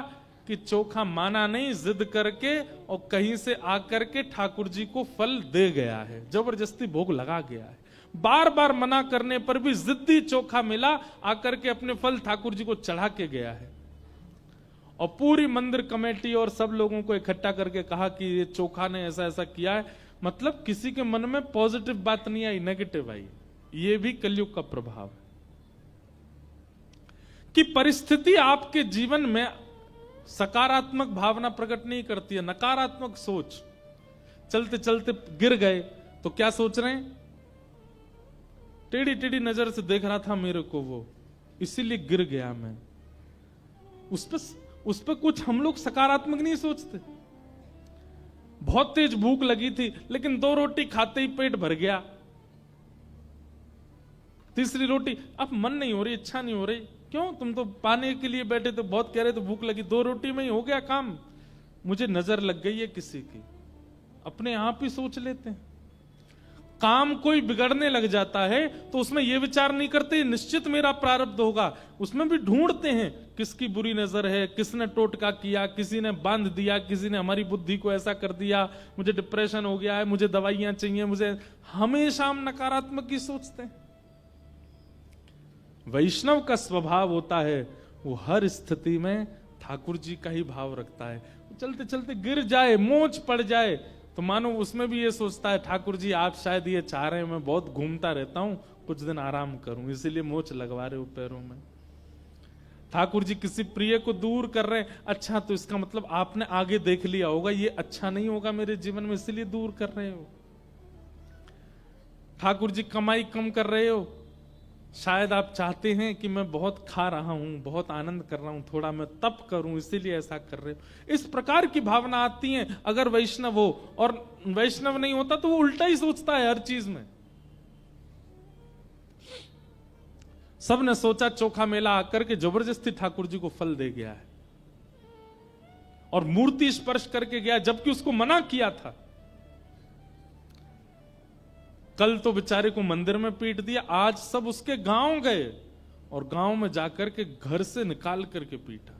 कि चोखा माना नहीं, जिद करके और कहीं से आकर के ठाकुर जी को फल दे गया है, जबरदस्ती भोग लगा गया है। बार बार मना करने पर भी जिद्दी चोखा मिला, आकर के अपने फल ठाकुर जी को चढ़ा के गया है। और पूरी मंदिर कमेटी और सब लोगों को इकट्ठा करके कहा कि ये चोखा ने ऐसा ऐसा किया है। मतलब किसी के मन में पॉजिटिव बात नहीं आई, नेगेटिव आई। ये भी कलयुग का प्रभाव है कि परिस्थिति आपके जीवन में सकारात्मक भावना प्रकट नहीं करती है, नकारात्मक सोच। चलते चलते गिर गए तो क्या सोच रहे हैं, टेढ़ी टेढ़ी नजर से देख रहा था मेरे को वो, इसीलिए गिर गया मैं। उस पर कुछ हम लोग सकारात्मक नहीं सोचते। बहुत तेज भूख लगी थी लेकिन 2 रोटी खाते ही पेट भर गया। तीसरी रोटी अब मन नहीं हो रही, इच्छा नहीं हो रही। क्यों, तुम तो पाने के लिए बैठे थे, बहुत कह रहे थे भूख लगी, 2 रोटी में ही हो गया काम। मुझे नजर लग गई है किसी की। अपने आप ही सोच लेते हैं। काम कोई बिगड़ने लग जाता है तो उसमें यह विचार नहीं करते निश्चित मेरा प्रारब्ध होगा, उसमें भी ढूंढते हैं किसकी बुरी नजर है, किसने टोटका किया, किसी ने बांध दिया, किसी ने हमारी बुद्धि को ऐसा कर दिया, मुझे डिप्रेशन हो गया है, मुझे दवाइयां चाहिए, मुझे। हमेशा हम नकारात्मक ही सोचते हैं। वैष्णव का स्वभाव होता है वो हर स्थिति में ठाकुर जी का ही भाव रखता है। चलते चलते गिर जाए, मोच पड़ जाए तो मानो उसमें भी ये सोचता है ठाकुर जी आप शायद ये चाह रहे हैं मैं बहुत घूमता रहता हूं, कुछ दिन आराम करूं, इसीलिए मोच लगवा रहे हो पैरों में। ठाकुर जी किसी प्रिय को दूर कर रहे हैं, अच्छा तो इसका मतलब आपने आगे देख लिया होगा ये अच्छा नहीं होगा मेरे जीवन में, इसीलिए दूर कर रहे हो। ठाकुर जी कमाई कम कर रहे हो, शायद आप चाहते हैं कि मैं बहुत खा रहा हूं, बहुत आनंद कर रहा हूं, थोड़ा मैं तप करूं, इसीलिए ऐसा कर रहे हो। इस प्रकार की भावना आती है अगर वैष्णव हो, और वैष्णव नहीं होता तो वो उल्टा ही सोचता है हर चीज में। सबने सोचा चोखा मेला आकर के जबरदस्ती ठाकुर जी को फल दे गया है और मूर्ति स्पर्श करके गया जबकि उसको मना किया था। कल तो बेचारे को मंदिर में पीट दिया, आज सब उसके गांव गए और गांव में जाकर के घर से निकाल करके पीटा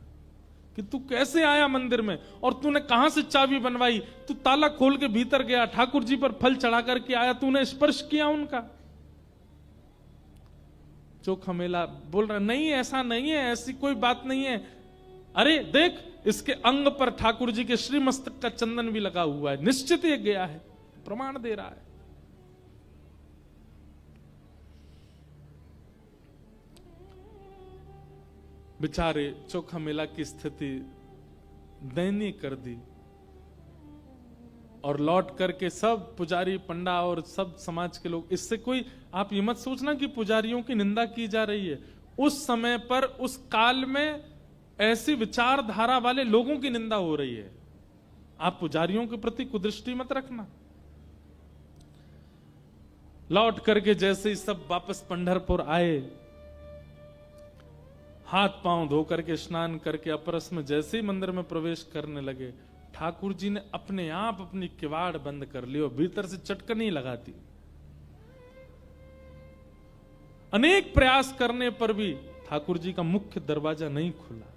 कि तू कैसे आया मंदिर में और तूने कहां से चाबी बनवाई, तू ताला खोल के भीतर गया, ठाकुर जी पर फल चढ़ा करके आया, तूने स्पर्श किया उनका। चोखा मेला बोल रहा नहीं ऐसा नहीं है, ऐसी कोई बात नहीं है। अरे देख इसके अंग पर ठाकुर जी के श्री मस्तक का चंदन भी लगा हुआ है, निश्चित ये गया है, प्रमाण दे रहा है। बेचारे चोखा मेला की स्थिति दयनीय कर दी और लौट करके सब पुजारी पंडा और सब समाज के लोग, इससे कोई आप ये मत सोचना कि पुजारियों की निंदा की जा रही है। उस समय पर उस काल में ऐसी विचारधारा वाले लोगों की निंदा हो रही है। आप पुजारियों के प्रति कुदृष्टि मत रखना। लौट करके जैसे ही सब वापस पंढरपुर आए, हाथ पांव धो करके स्नान करके अपरस में जैसे ही मंदिर में प्रवेश करने लगे, ठाकुर जी ने अपने आप अपनी किवाड़ बंद कर ली और भीतर से चटकनी लगा दी। अनेक प्रयास करने पर भी ठाकुर जी का मुख्य दरवाजा नहीं खुला।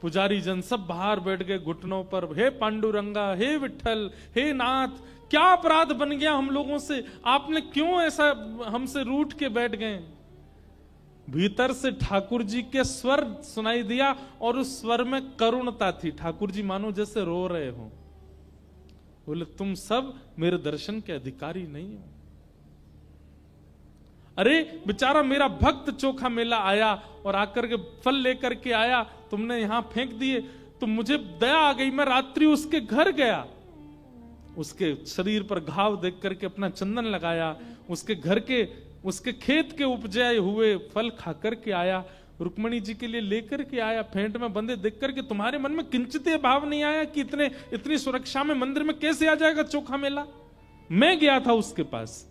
पुजारी जन सब बाहर बैठ गए घुटनों पर, हे पांडुरंगा, हे विठल, हे नाथ, क्या अपराध बन गया हम लोगों से, आपने क्यों ऐसा हमसे रूठ के बैठ गए। भीतर से ठाकुर जी के स्वर सुनाई दिया और उस स्वर में करुणता थी। ठाकुर जी मानो जैसे रो रहे हो। बोले तुम सब मेरे दर्शन के अधिकारी नहीं हो। अरे बेचारा मेरा भक्त चोखा मेला आया और आकर के फल लेकर के आया, तुमने यहां फेंक दिए। तो मुझे दया आ गई, मैं रात्रि उसके घर गया, उसके शरीर पर घाव देख करके अपना चंदन लगाया, उसके घर के, उसके खेत के उपजाए हुए फल खा करके आया, रुक्मणी जी के लिए लेकर के आया, फेंट में बंदे देख करके तुम्हारे मन में किंचित भाव नहीं आया कि इतनी सुरक्षा में मंदिर में कैसे आ जाएगा चोखा मेला। मैं गया था उसके पास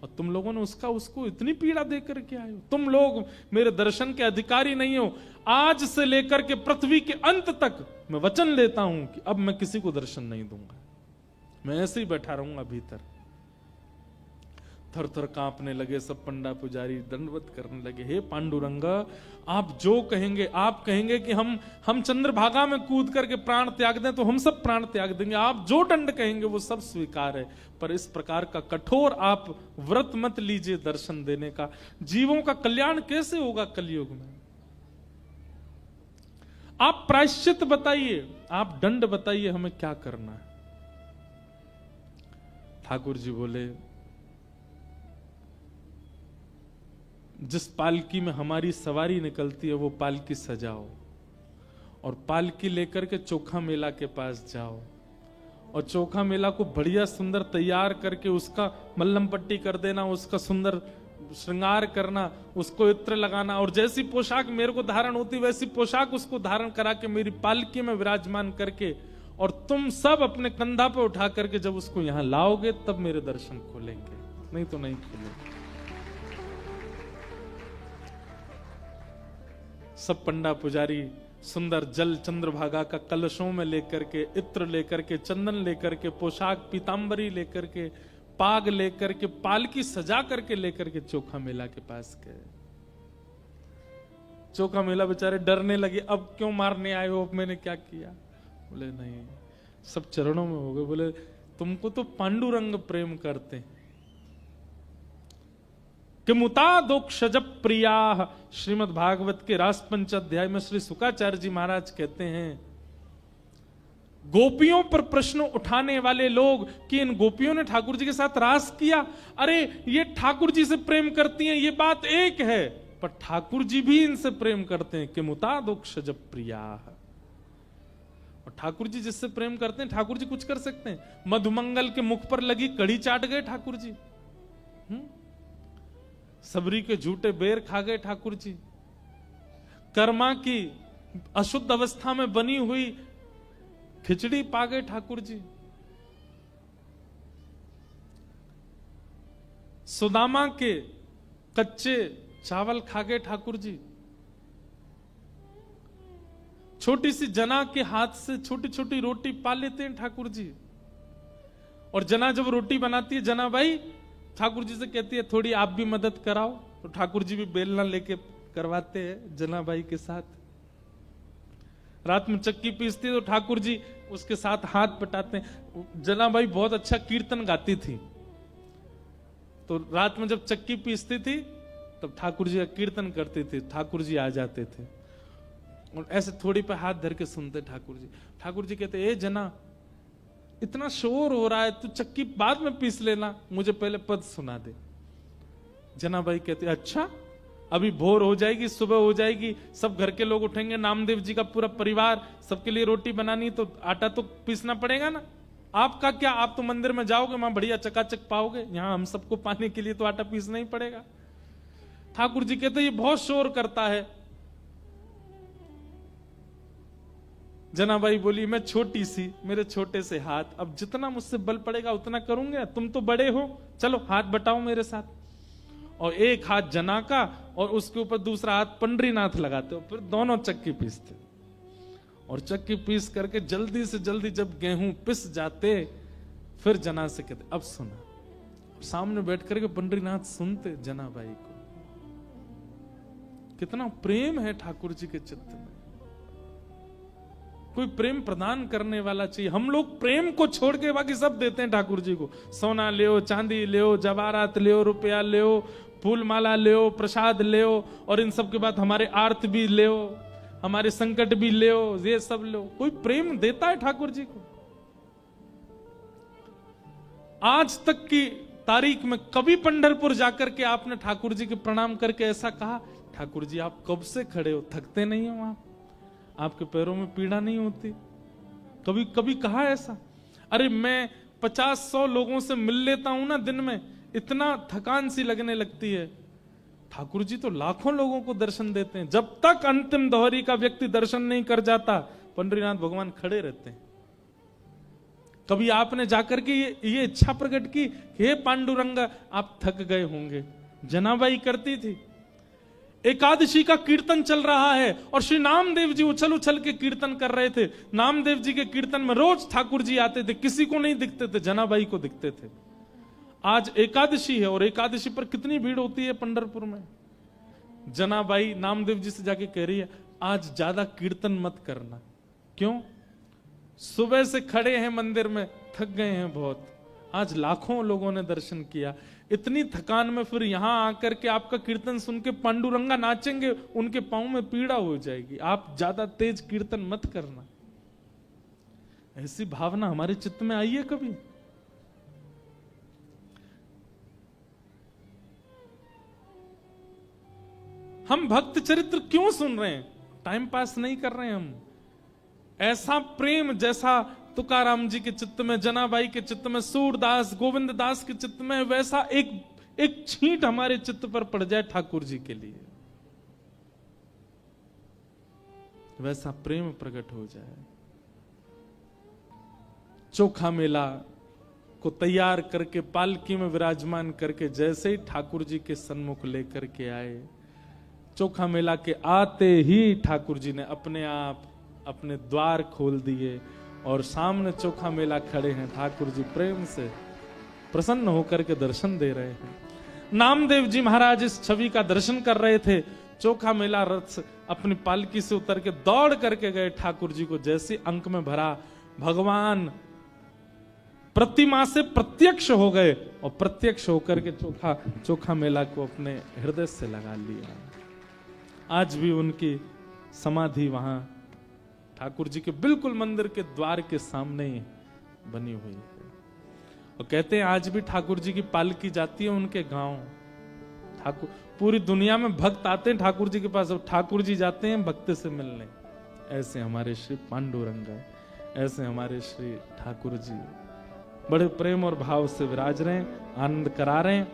और तुम लोगों ने उसको इतनी पीड़ा दे करके आए हो। तुम लोग मेरे दर्शन के अधिकारी नहीं हो। आज से लेकर के पृथ्वी के अंत तक मैं वचन लेता हूं कि अब मैं किसी को दर्शन नहीं दूंगा, मैं ऐसे ही बैठा रहूंगा भीतर। थर थर कांपने लगे सब पंडा पुजारी, दंडवत करने लगे, हे पांडुरंगा, आप जो कहेंगे, आप कहेंगे कि हम चंद्रभागा में कूद करके प्राण त्याग दें तो हम सब प्राण त्याग देंगे, आप जो दंड कहेंगे वो सब स्वीकार है, पर इस प्रकार का कठोर आप व्रत मत लीजिए दर्शन देने का। जीवों का कल्याण कैसे होगा कलयुग में। आप प्रायश्चित बताइए, आप दंड बताइए, हमें क्या करना है। ठाकुर जी बोले, जिस पालकी में हमारी सवारी निकलती है वो पालकी सजाओ और पालकी लेकर के चोखा मेला के पास जाओ और चोखा मेला को बढ़िया सुंदर तैयार करके उसका मल्लम पट्टी कर देना, उसका सुंदर श्रृंगार करना, उसको इत्र लगाना और जैसी पोशाक मेरे को धारण होती वैसी पोशाक उसको धारण करा के मेरी पालकी में विराजमान करके और तुम सब अपने कंधा पे उठा करके जब उसको यहां लाओगे तब मेरे दर्शन खोलेंगे, नहीं तो नहीं खोलेंगे। सब पंडा पुजारी सुंदर जल चंद्रभागा का कलशों में लेकर के, इत्र लेकर के, चंदन लेकर के, पोशाक पीतांबरी लेकर के, पाग लेकर के, पालकी सजा करके लेकर के चोखा मेला के पास गए। चोखा मेला बेचारे डरने लगे, अब क्यों मारने आए हो, अब मैंने क्या किया। बोले नहीं, सब चरणों में हो गए। बोले तुमको तो पांडुरंग प्रेम करते हैं। कि मुतादोक्षज प्रिया, श्रीमद् भागवत के रास पंच अध्याय में श्री शुकाचार्य जी महाराज कहते हैं, गोपियों पर प्रश्न उठाने वाले लोग कि इन गोपियों ने ठाकुर जी के साथ रास किया, अरे ये ठाकुर जी से प्रेम करती हैं, ये बात एक है, पर ठाकुर जी भी इनसे प्रेम करते हैं। कि मुतादोक्षज प्रिया, और ठाकुर जी जिससे प्रेम करते हैं ठाकुर जी कुछ कर सकते हैं। मधुमंगल के मुख पर लगी कड़ी चाट गए ठाकुर जी, सबरी के झूठे बेर खा गए ठाकुर जी, कर्मा की अशुद्ध अवस्था में बनी हुई खिचड़ी पा गए ठाकुर जी, सुदामा के कच्चे चावल खा गए ठाकुर जी, छोटी सी जना के हाथ से छोटी छोटी रोटी पा लेते हैं ठाकुर जी। और जना जब रोटी बनाती है, जना भाई ठाकुर जी से कहती है थोड़ी आप भी मदद कराओ, तो ठाकुर जी भी बेलना लेके करवाते हैं जनाबाई के साथ। रात में चक्की पीसती है तो ठाकुर जी उसके साथ हाथ बटाते हैं। जनाबाई बहुत अच्छा कीर्तन गाती थी, तो रात में जब चक्की पीसती थी तब ठाकुर जी का कीर्तन करती थी, ठाकुर जी आ जाते थे और ऐसे थोड़ी पे हाथ धर के सुनते ठाकुर जी। ठाकुर जी कहते, ए जना, इतना शोर हो रहा है, तू चक्की बाद में पीस लेना, मुझे पहले पद सुना दे। जनाबाई कहते, अच्छा अभी भोर हो जाएगी, सुबह हो जाएगी, सब घर के लोग उठेंगे, नामदेव जी का पूरा परिवार, सबके लिए रोटी बनानी तो आटा तो पीसना पड़ेगा ना। आपका क्या, आप तो मंदिर में जाओगे, वहां बढ़िया चकाचक पाओगे, यहां हम सबको पाने के लिए तो आटा पीसना ही पड़ेगा। ठाकुर जी कहते, ये बहुत शोर करता है। जनाबाई बोली, मैं छोटी सी, मेरे छोटे से हाथ, अब जितना मुझसे बल पड़ेगा उतना करूंगा, तुम तो बड़े हो, चलो हाथ बटाओ मेरे साथ। और एक हाथ जना का और उसके ऊपर दूसरा हाथ पंडरीनाथ लगाते हो, फिर दोनों चक्की पीसते और चक्की पीस करके जल्दी से जल्दी जब गेहूं पिस जाते, फिर जना से कहते, अब सुना, अब सामने बैठ करके पंडरीनाथ सुनते जनाबाई को। कितना प्रेम है ठाकुर जी के चित्त में। कोई प्रेम प्रदान करने वाला चाहिए। हम लोग प्रेम को छोड़ के बाकी सब देते हैं ठाकुर जी को। सोना ले, चांदी ले, जवाहरात ले, रुपया ले, फूल माला ले, प्रसाद ले, और इन सब के बाद हमारे आर्त भी ले, हमारे संकट भी ले, ये सब ले। कोई प्रेम देता है ठाकुर जी को? आज तक की तारीख में कभी पंढरपुर जाकर के आपने ठाकुर जी के प्रणाम करके ऐसा कहा, ठाकुर जी आप कब से खड़े हो, थकते नहीं हो आप? आपके पैरों में पीड़ा नहीं होती? कभी कभी कहा ऐसा? अरे मैं 50-100 लोगों से मिल लेता हूं ना दिन में, इतना थकान सी लगने लगती है। ठाकुर जी तो लाखों लोगों को दर्शन देते हैं। जब तक अंतिम दोहरी का व्यक्ति दर्शन नहीं कर जाता, पंडरीनाथ भगवान खड़े रहते हैं। कभी आपने जाकर के ये इच्छा प्रकट की, हे पांडुरंगा आप थक गए होंगे? जनाबाई करती थी। एकादशी का कीर्तन चल रहा है और श्री नामदेव जी उछल उछल के कीर्तन कर रहे थे। नामदेव जी के कीर्तन में रोज ठाकुर जी आते थे, किसी को नहीं दिखते थे, जनाबाई को दिखते थे। आज एकादशी है और एकादशी पर कितनी भीड़ होती है पंढरपुर में। जनाबाई नामदेव जी से जाके कह रही है, आज ज्यादा कीर्तन मत करना। क्यों? सुबह से खड़े हैं मंदिर में, थक गए हैं बहुत। आज लाखों लोगों ने दर्शन किया। इतनी थकान में फिर यहां आकर के आपका कीर्तन सुन के पांडुरंगा नाचेंगे, उनके पांव में पीड़ा हो जाएगी। आप ज्यादा तेज कीर्तन मत करना। ऐसी भावना हमारे चित्त में आई है कभी? हम भक्त चरित्र क्यों सुन रहे हैं? टाइम पास नहीं कर रहे हैं हम। ऐसा प्रेम जैसा तुकाराम जी के चित्त में, जनाबाई के चित्त में, सूरदास गोविंद दास के चित्त में, वैसा एक छींट हमारे चित्त पर पड़ जाए ठाकुर जी के लिए, वैसा प्रेम प्रकट हो जाए। चोखा मेला को तैयार करके पालकी में विराजमान करके जैसे ही ठाकुर जी के सन्मुख लेकर के आए, चोखा मेला के आते ही ठाकुर जी ने अपने आप अपने द्वार खोल दिए और सामने चोखा मेला खड़े हैं। ठाकुर जी प्रेम से प्रसन्न होकर के दर्शन दे रहे हैं। नामदेव जी महाराज इस छवि का दर्शन कर रहे थे। चोखा मेला रथ अपनी पालकी से उतर के दौड़ करके गए ठाकुर जी को जैसे अंक में भरा। भगवान प्रतिमा से प्रत्यक्ष हो गए और प्रत्यक्ष होकर के चोखा मेला को अपने हृदय से लगा लिया। आज भी उनकी समाधि वहां ठाकुर जी के बिल्कुल मंदिर के द्वार के सामने बनी हुई है। और कहते हैं आज भी ठाकुर जी की पालकी जाती है उनके गांव। ठाकुर पूरी दुनिया में भक्त आते हैं ठाकुर जी के पास और ठाकुर जी जाते हैं भक्त से मिलने। ऐसे हमारे श्री पांडुरंगा, ऐसे हमारे श्री ठाकुर जी बड़े प्रेम और भाव से विराज रहे हैं, आनंद करा रहे हैं।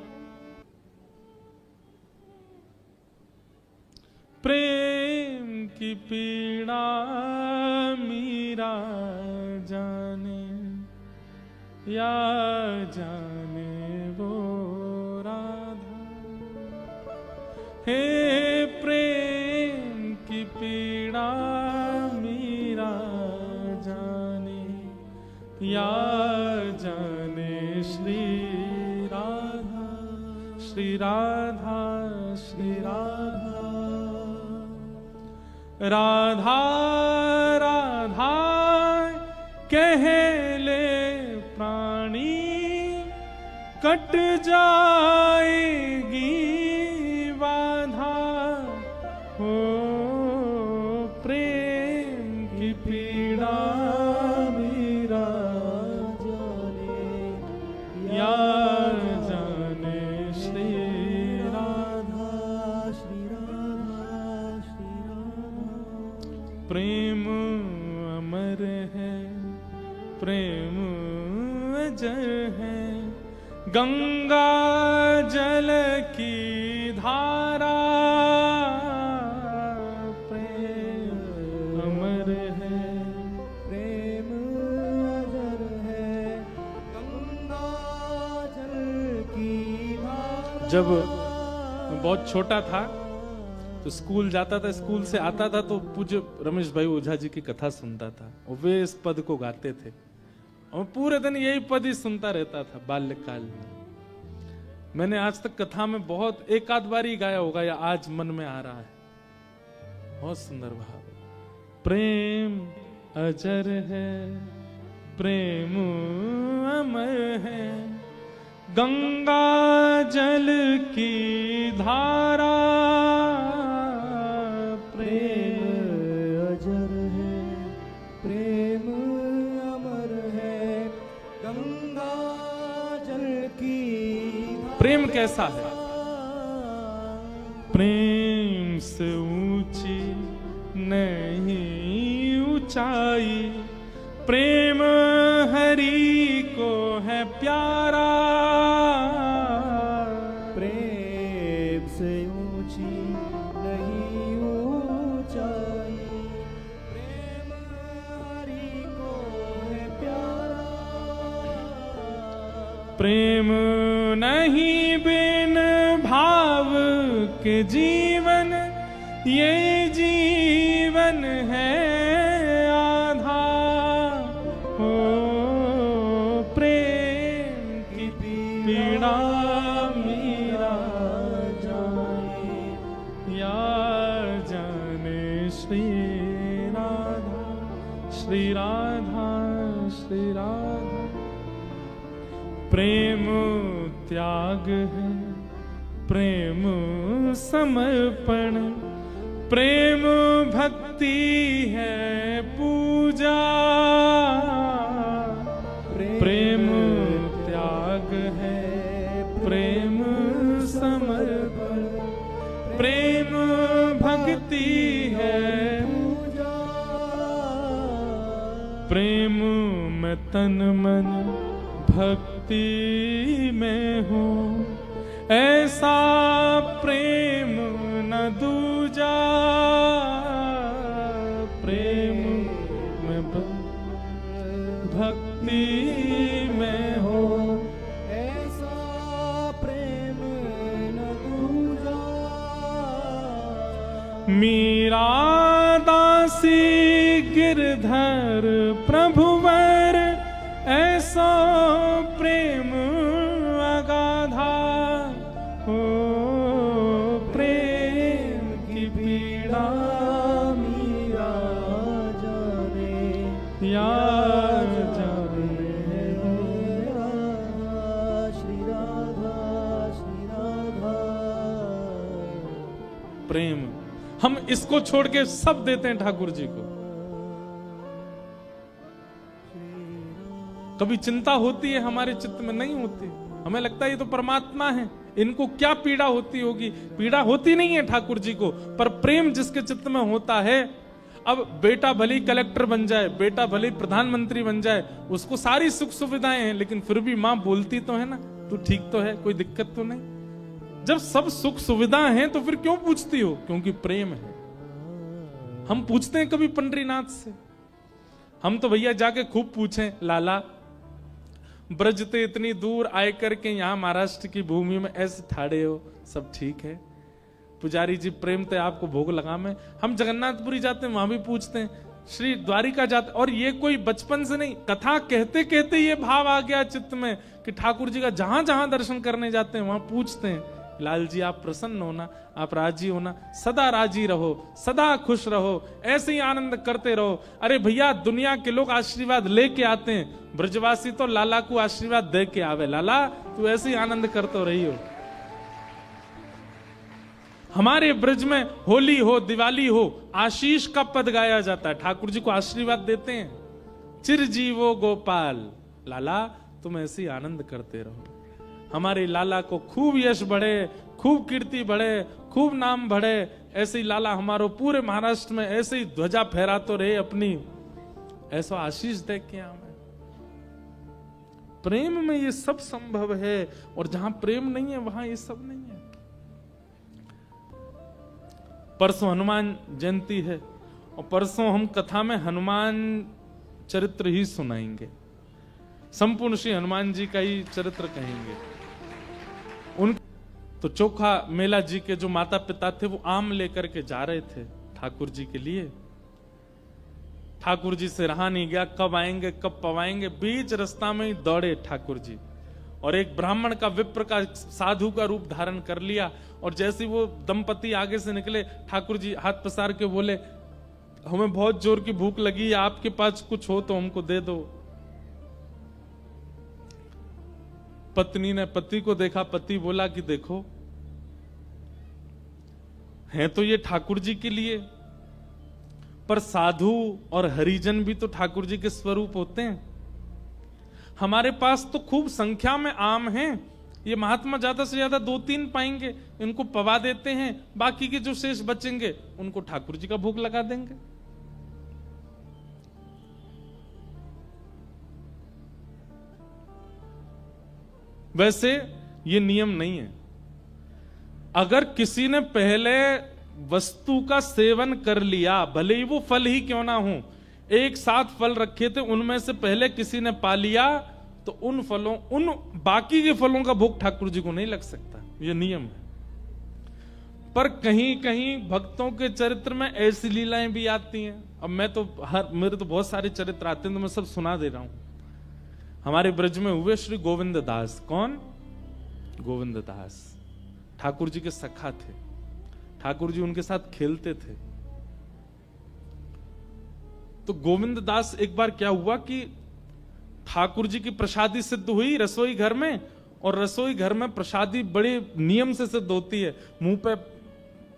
प्रेम की पीड़ा मीरा जाने या जाने वो राधा। हे प्रेम की पीड़ा मीरा जाने या जाने श्री राधा, श्री राधा, श्री राधा। राधा राधा कह ले प्राणी, कट जाएगी बाधा। हो प्रेम की पीड़ा मेरा जाने या जाने श्री राधा, श्री राधा, श्री राधा। प्रेम अमर है, प्रेम अजर है, गंगा जल की धारा। प्रेम अमर है, प्रेम अजर है, गंगा जल की धारा। जब मैं बहुत छोटा था तो स्कूल जाता था, स्कूल से आता था तो पूज्य रमेश भाई ओझा जी की कथा सुनता था और वे इस पद को गाते थे और पूरे दिन यही पद ही सुनता रहता था बाल्यकाल में। मैंने आज तक कथा में बहुत एक आध बार ही गाया होगा या आज मन में आ रहा है। बहुत सुंदर भाव। प्रेम अजर है, प्रेम अमर है, गंगा जल की धारा। प्रेम अजर है, प्रेम अमर है, गंगा जल की धारा। प्रेम कैसा है? प्रेम से ऊंची नहीं ऊंचाई, प्रेम हरि को है प्यारा। प्रेम से ऊंची नहीं ऊंचाई, प्रेम हरि को है प्यारा। प्रेम नहीं बिन भाव के जीवन, ये जीवन है आधा। हो प्रेम की पीड़ा मीरा जाने, या जाने श्री राधा, श्री राधा, श्री राधा। प्रेम त्याग है, प्रेम समर्पण, प्रेम भक्ति है पूजा। प्रेम त्याग है, प्रेम समर्पण, प्रेम भक्ति है पूजा। प्रेम में तन मन भक्ति में हूँ, ऐसा प्रेम न दूजा। प्रेम में भक्ति में हो, ऐसा प्रेम न दूजा। मीरा दासी गिरधर प्रभुवर, ऐसा प्रेम अगाधा। हो प्रेम की पीड़ा मीरा जाने, या जाने। श्री राधा, श्री राधा। प्रेम, हम इसको छोड़ के सब देते हैं ठाकुर जी को। कभी चिंता होती है हमारे चित्त में? नहीं होती। हमें लगता है ये तो परमात्मा है, इनको क्या पीड़ा होती होगी। पीड़ा होती नहीं है ठाकुर जी को, पर प्रेम जिसके चित्त में होता है। अब बेटा भले कलेक्टर बन जाए, बेटा भले प्रधानमंत्री बन जाए, उसको सारी सुख सुविधाएं हैं, लेकिन फिर भी माँ बोलती तो है ना, तू ठीक तो है, कोई दिक्कत तो नहीं। जब सब सुख सुविधा हैं तो फिर क्यों पूछती हो? क्योंकि प्रेम है। हम पूछते हैं कभी पंडरीनाथ से? हम तो भैया जाके खूब पूछें, लाला ब्रज ते इतनी दूर आए करके यहाँ महाराष्ट्र की भूमि में ऐसे ठाड़े हो, सब ठीक है? पुजारी जी प्रेम ते आपको भोग लगा में। हम जगन्नाथपुरी जाते हैं, वहां भी पूछते हैं, श्री द्वारिका जाते, और ये कोई बचपन से नहीं, कथा कहते कहते ये भाव आ गया चित्त में कि ठाकुर जी का जहां जहां दर्शन करने जाते हैं वहां पूछते हैं, लाल जी आप प्रसन्न होना, आप राजी होना, सदा राजी रहो, सदा खुश रहो, ऐसे ही आनंद करते रहो। अरे भैया दुनिया के लोग आशीर्वाद लेके आते हैं, ब्रजवासी तो लाला को आशीर्वाद दे के आवे। लाला तू ऐसे ही आनंद करते रही हो। हमारे ब्रज में होली हो, दिवाली हो, आशीष का पद गाया जाता है, ठाकुर जी को आशीर्वाद देते हैं, चिरजीवो गोपाल। लाला तुम ऐसे ही आनंद करते रहो। हमारे लाला को खूब यश बढ़े, खूब कीर्ति बढ़े, खूब नाम बढ़े। ऐसे ही लाला हमारो पूरे महाराष्ट्र में ऐसे ही ध्वजा फहराते रहे अपनी, ऐसा आशीष दे के हमें। प्रेम में ये सब संभव है, और जहां प्रेम नहीं है वहां ये सब नहीं है। परसों हनुमान जयंती है, और परसों हम कथा में हनुमान चरित्र ही सुनाएंगे, संपूर्ण श्री हनुमान जी का ही चरित्र कहेंगे। उन तो चोखा मेला जी के जो माता पिता थे वो आम लेकर के जा रहे थे ठाकुर जी के लिए। ठाकुर जी से रहा नहीं गया, कब आएंगे कब पवाएंगे, बीच रास्ता में ही दौड़े ठाकुर जी। और एक ब्राह्मण का, विप्र का, साधु का रूप धारण कर लिया। और जैसे वो दंपति आगे से निकले, ठाकुर जी हाथ पसार के बोले, हमें बहुत जोर की भूख लगी है, आपके पास कुछ हो तो हमको दे दो। पत्नी ने पति को देखा, पति बोला कि देखो, है तो ये ठाकुर जी के लिए, पर साधु और हरिजन भी तो ठाकुर जी के स्वरूप होते हैं। हमारे पास तो खूब संख्या में आम हैं, ये महात्मा ज्यादा से ज्यादा 2-3 पाएंगे, इनको पवा देते हैं, बाकी के जो शेष बचेंगे उनको ठाकुर जी का भोग लगा देंगे। वैसे ये नियम नहीं है। अगर किसी ने पहले वस्तु का सेवन कर लिया, भले ही वो फल ही क्यों ना हो, एक साथ फल रखे थे, उनमें से पहले किसी ने पा लिया, तो उन फलों, उन बाकी के फलों का भोग ठाकुर जी को नहीं लग सकता, ये नियम है। पर कहीं कहीं भक्तों के चरित्र में ऐसी लीलाएं भी आती हैं। अब मैं तो मेरे तो बहुत सारे चरित्र आते हैं, तो मैं सब सुना दे रहा हूं। हमारे ब्रज में हुए श्री गोविंद दास। कौन? गोविंद दास ठाकुर जी के सखा थे, ठाकुर जी उनके साथ खेलते थे। तो गोविंद दास, एक बार क्या हुआ कि ठाकुर जी की प्रसादी सिद्ध हुई रसोई घर में, और रसोई घर में प्रसादी बड़े नियम से सिद्ध होती है, मुंह पे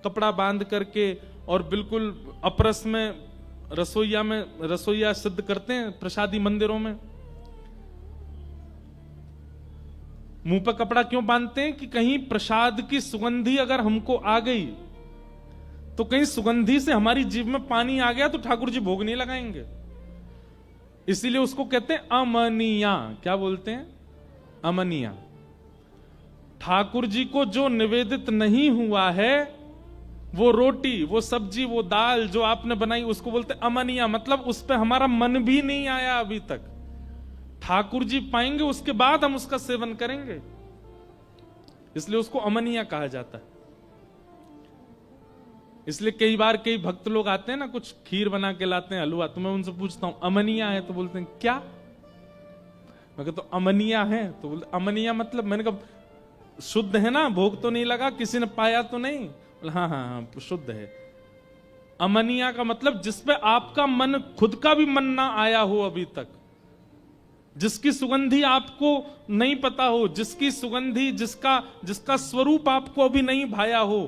कपड़ा बांध करके, और बिल्कुल अपरस में रसोईया सिद्ध करते हैं प्रसादी मंदिरों में। मुंह पर कपड़ा क्यों बांधते हैं? कि कहीं प्रसाद की सुगंधी अगर हमको आ गई, तो कहीं सुगंधी से हमारी जीभ में पानी आ गया तो ठाकुर जी भोग नहीं लगाएंगे। इसीलिए उसको कहते हैं अमनिया। क्या बोलते हैं? अमनिया। ठाकुर जी को जो निवेदित नहीं हुआ है, वो रोटी, वो सब्जी, वो दाल जो आपने बनाई, उसको बोलते अमनिया। मतलब उस पर हमारा मन भी नहीं आया अभी तक, ठाकुर जी पाएंगे उसके बाद हम उसका सेवन करेंगे, इसलिए उसको अमनिया कहा जाता है। इसलिए कई बार कई भक्त लोग आते हैं ना, कुछ खीर बना के लाते हैं, हलवा, तो मैं उनसे पूछता हूं अमनिया है? तो बोलते हैं क्या? मैं कहता हूं अमनिया है, तो बोलते अमनिया मतलब, मैंने कहा शुद्ध है ना, भोग तो नहीं लगा, किसी ने पाया तो नहीं? हाँ हाँ हाँ शुद्ध है। अमनिया का मतलब जिसपे आपका मन, खुद का भी मन ना आया हो अभी तक, जिसकी सुगंधी आपको नहीं पता हो, जिसकी सुगंधी, जिसका स्वरूप आपको अभी नहीं भाया हो,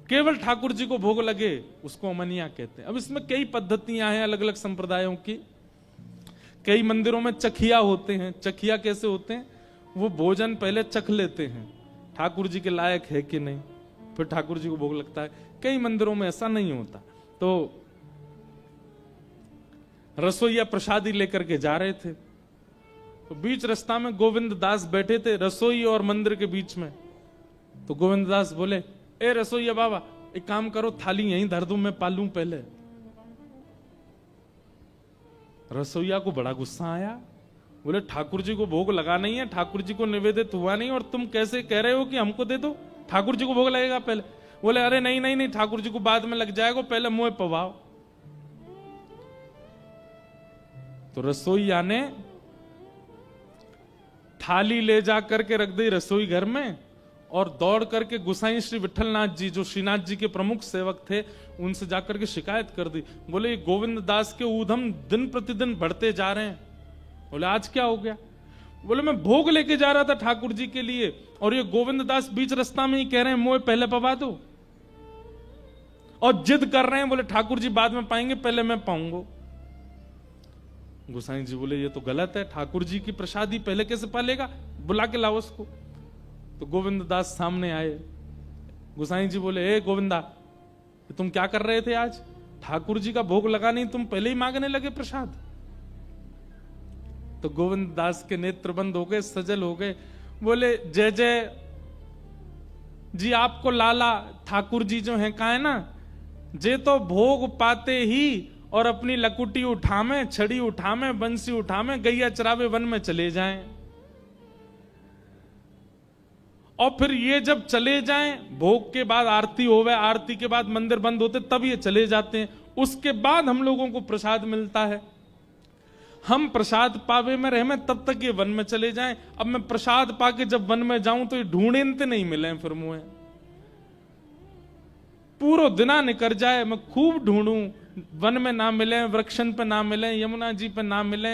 केवल ठाकुर जी को भोग लगे, उसको अमनिया कहते हैं। अब इसमें कई पद्धतियां हैं अलग अलग संप्रदायों की। कई मंदिरों में चखिया होते हैं। चखिया कैसे होते हैं? वो भोजन पहले चख लेते हैं, ठाकुर जी के लायक है कि नहीं, फिर ठाकुर जी को भोग लगता है। कई मंदिरों में ऐसा नहीं होता। तो रसोईया प्रसादी लेकर के जा रहे थे, तो बीच रास्ता में गोविंद दास बैठे थे, रसोई और मंदिर के बीच में। तो गोविंद दास बोले, ए रसोईया बाबा, एक काम करो, थाली यहीं धर दूं, मैं पालूं पहले। रसोईया को बड़ा गुस्सा आया, बोले ठाकुर जी को भोग लगा नहीं है, ठाकुर जी को निवेदित हुआ नहीं, और तुम कैसे कह रहे हो कि हमको दे दो, ठाकुर जी को भोग लगेगा पहले। बोले अरे नहीं नहीं नहीं, ठाकुर जी को बाद में लग जाएगा, पहले मुंह पवाओ। तो रसोईया ने थाली ले जा करके रख दी रसोई घर में, और दौड़ करके गुसाई श्री विठलनाथ जी, जो श्रीनाथ जी के प्रमुख सेवक थे, उनसे जाकर के शिकायत कर दी। बोले गोविंद दास के ऊधम दिन प्रतिदिन बढ़ते जा रहे हैं। बोले आज क्या हो गया? बोले मैं भोग लेके जा रहा था ठाकुर जी के लिए, और ये गोविंद दास बीच रास्ता में ही कह रहे हैं मोए पहले पवा दो, और जिद कर रहे हैं, बोले ठाकुर जी बाद में पाएंगे, पहले मैं पाऊंगा। गोसाई जी बोले ये तो गलत है, ठाकुर जी की प्रसादी पहले कैसे पालेगा, बुला के लाओ उसको। तो गोविंद दास सामने आए। गोसाई जी बोले, ए गोविंदा, तुम क्या कर रहे थे आज? ठाकुर जी का भोग लगा नहीं, तुम पहले ही मांगने लगे प्रसाद। तो गोविंद दास के नेत्र बंद हो गए, सजल हो गए। बोले जय जय जी, आपको लाला ठाकुर जी जो है कहा है ना, जे तो भोग पाते ही और अपनी लकुटी उठामे, छड़ी उठामे, बंसी उठामे, गैया चरावे वन में चले जाएं, और फिर ये जब चले जाएं, भोग के बाद आरती होवे, आरती के बाद मंदिर बंद होते, तब ये चले जाते हैं, उसके बाद हम लोगों को प्रसाद मिलता है। हम प्रसाद पावे में रहे में तब तक ये वन में चले जाएं। अब मैं प्रसाद पाके जब वन में जाऊं तो ये ढूंढेंते नहीं मिले फिर मुझे। पूरा दिना निकल जाए, मैं खूब ढूंढूं, वन में ना मिले, वृक्षन पे ना मिले, यमुना जी पे ना मिले,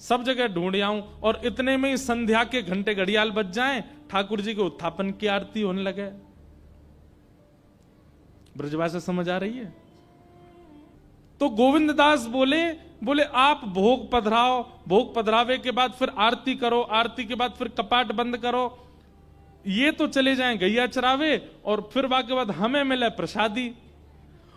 सब जगह ढूंढ आऊं। और इतने में ही संध्या के घंटे घड़ियाल बज जाएं, ठाकुर जी के उत्थापन की आरती होने लगे। ब्रजभाषा समझ आ रही है? तो गोविंद दास बोले आप भोग पधराओ, भोग पधरावे के बाद फिर आरती करो, आरती के बाद फिर कपाट बंद करो, ये तो चले जाएं गैया चरावे, और फिर बाकी बाद हमें मिले प्रसादी।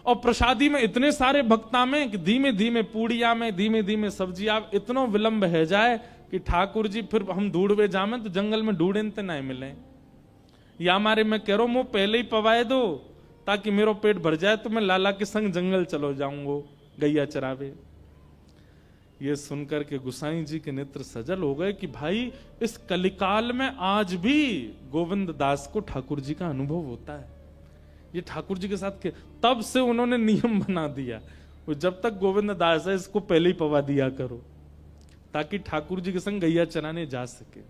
और प्रसादी में इतने सारे भक्ता में कि धीमे धीमे पूड़िया में, धीमे धीमे सब्जिया, इतना विलंब है जाए कि ठाकुर जी फिर हम ढूंढवे जामे तो जंगल में ढूंढे नहीं मिले। या हमारे मैं कह रहा हूं पहले ही पवाए दो ताकि मेरा पेट भर जाए तो मैं लाला के संग जंगल चलो जाऊंगा गैया चरावे। ये सुनकर के गुसाई जी के नेत्र सजल हो गए कि भाई इस कलिकाल में आज भी गोविंद दास को ठाकुर जी का अनुभव होता है। ये ठाकुर जी के साथ के तब से उन्होंने नियम बना दिया, वो जब तक गोविंद दास है इसको पहले ही पवा दिया करो ताकि ठाकुर जी के संग गैया चराने जा सके।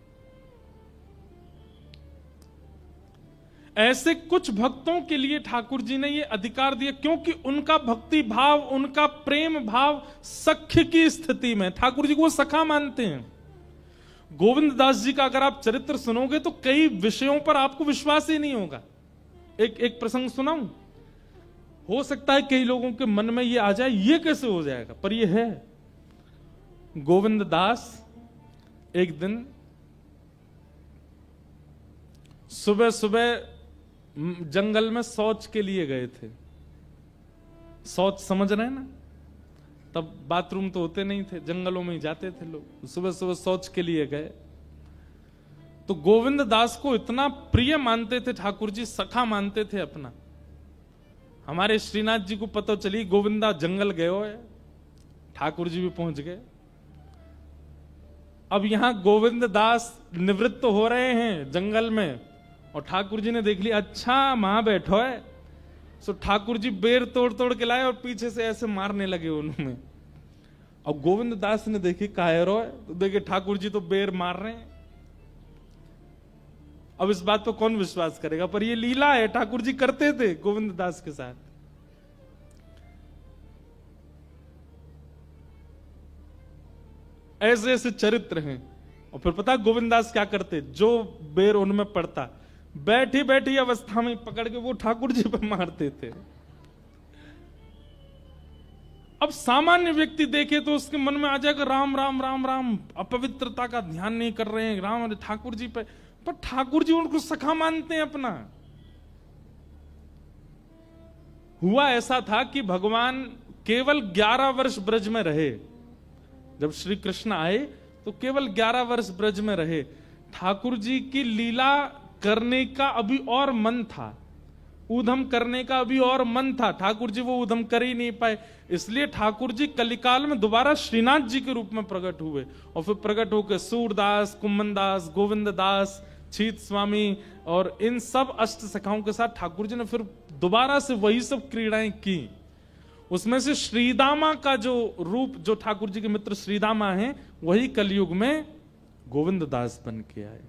ऐसे कुछ भक्तों के लिए ठाकुर जी ने ये अधिकार दिया क्योंकि उनका भक्ति भाव, उनका प्रेम भाव सख्य की स्थिति में, ठाकुर जी को वो सखा मानते हैं। गोविंद दास जी का अगर आप चरित्र सुनोगे तो कई विषयों पर आपको विश्वास ही नहीं होगा। एक प्रसंग सुनाऊं, हो सकता है कई लोगों के मन में ये आ जाए ये कैसे हो जाएगा, पर ये है। गोविंद दास एक दिन सुबह सुबह जंगल में शौच के लिए गए थे। शौच समझ रहे हैं ना, तब बाथरूम तो होते नहीं थे, जंगलों में ही जाते थे लोग। सुबह सुबह शौच के लिए गए तो गोविंद दास को इतना प्रिय मानते थे ठाकुर जी, सखा मानते थे अपना। हमारे श्रीनाथ जी को पता चली गोविंदा जंगल गए हो, ठाकुर जी भी पहुंच गए। अब यहां गोविंद दास निवृत्त हो रहे हैं जंगल में और ठाकुर जी ने देख लिया, अच्छा वहां बैठो है। सो ठाकुर जी बेर तोड़ तोड़ के लाए और पीछे से ऐसे मारने लगे उन्होंने। अब गोविंद दास ने देखी कायरो है, तो देखे ठाकुर जी तो बेर मार रहे हैं। अब इस बात पर कौन विश्वास करेगा, पर ये लीला है, ठाकुर जी करते थे गोविंद दास के साथ। ऐसे ऐसे चरित्र हैं। और फिर पता गोविंद दास क्या करते, जो बेर उनमें पड़ता बैठी बैठी अवस्था में पकड़ के वो ठाकुर जी पे मारते थे। अब सामान्य व्यक्ति देखे तो उसके मन में आ जाएगा राम राम राम राम, अपवित्रता का ध्यान नहीं कर रहे हैं राम ठाकुर जी पे, पर ठाकुर जी उनको सखा मानते हैं अपना। हुआ ऐसा था कि भगवान केवल 11 वर्ष ब्रज में रहे। जब श्री कृष्ण आए तो केवल 11 वर्ष ब्रज में रहे। ठाकुर जी की लीला करने का अभी और मन था, ऊधम करने का अभी और मन था, ठाकुर जी वो ऊधम कर ही नहीं पाए। इसलिए ठाकुर जी कलिकाल में दोबारा श्रीनाथ जी के रूप में प्रकट हुए और फिर प्रकट होकर सूरदास, कुम्मनदास, गोविंद दास, छीत स्वामी और इन सब अष्ट सखाओं के साथ ठाकुर जी ने फिर दोबारा से वही सब क्रीड़ाएं की। उसमें से श्रीदामा का जो रूप, जो ठाकुर जी के मित्र श्रीदामा हैं, वही कलयुग में गोविंद दास बन के आए।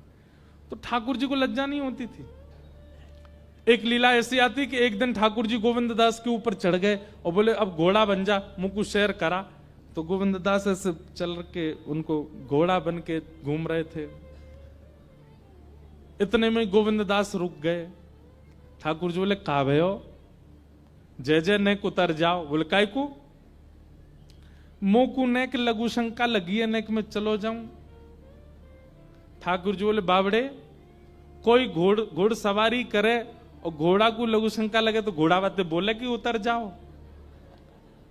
तो ठाकुर जी को लज्जा नहीं होती थी। एक लीला ऐसी आती कि एक दिन ठाकुर जी गोविंद दास के ऊपर चढ़ गए और बोले अब घोड़ा बन जा, मुझको शेर करा। तो गोविंद दास ऐसे चल के उनको घोड़ा बन के घूम रहे थे। इतने में गोविंद दास रुक गए। ठाकुर जी बोले का भयो, जय जय नेक उतर जाओ। बोले काय को, मोकू नेक लघु शंका लगी है नेक में चलो जाऊं। ठाकुर जी बोले बावड़े, कोई घोड़ सवारी करे और घोड़ा को लघु शंका लगे तो घोड़ा बातें बोले कि उतर जाओ,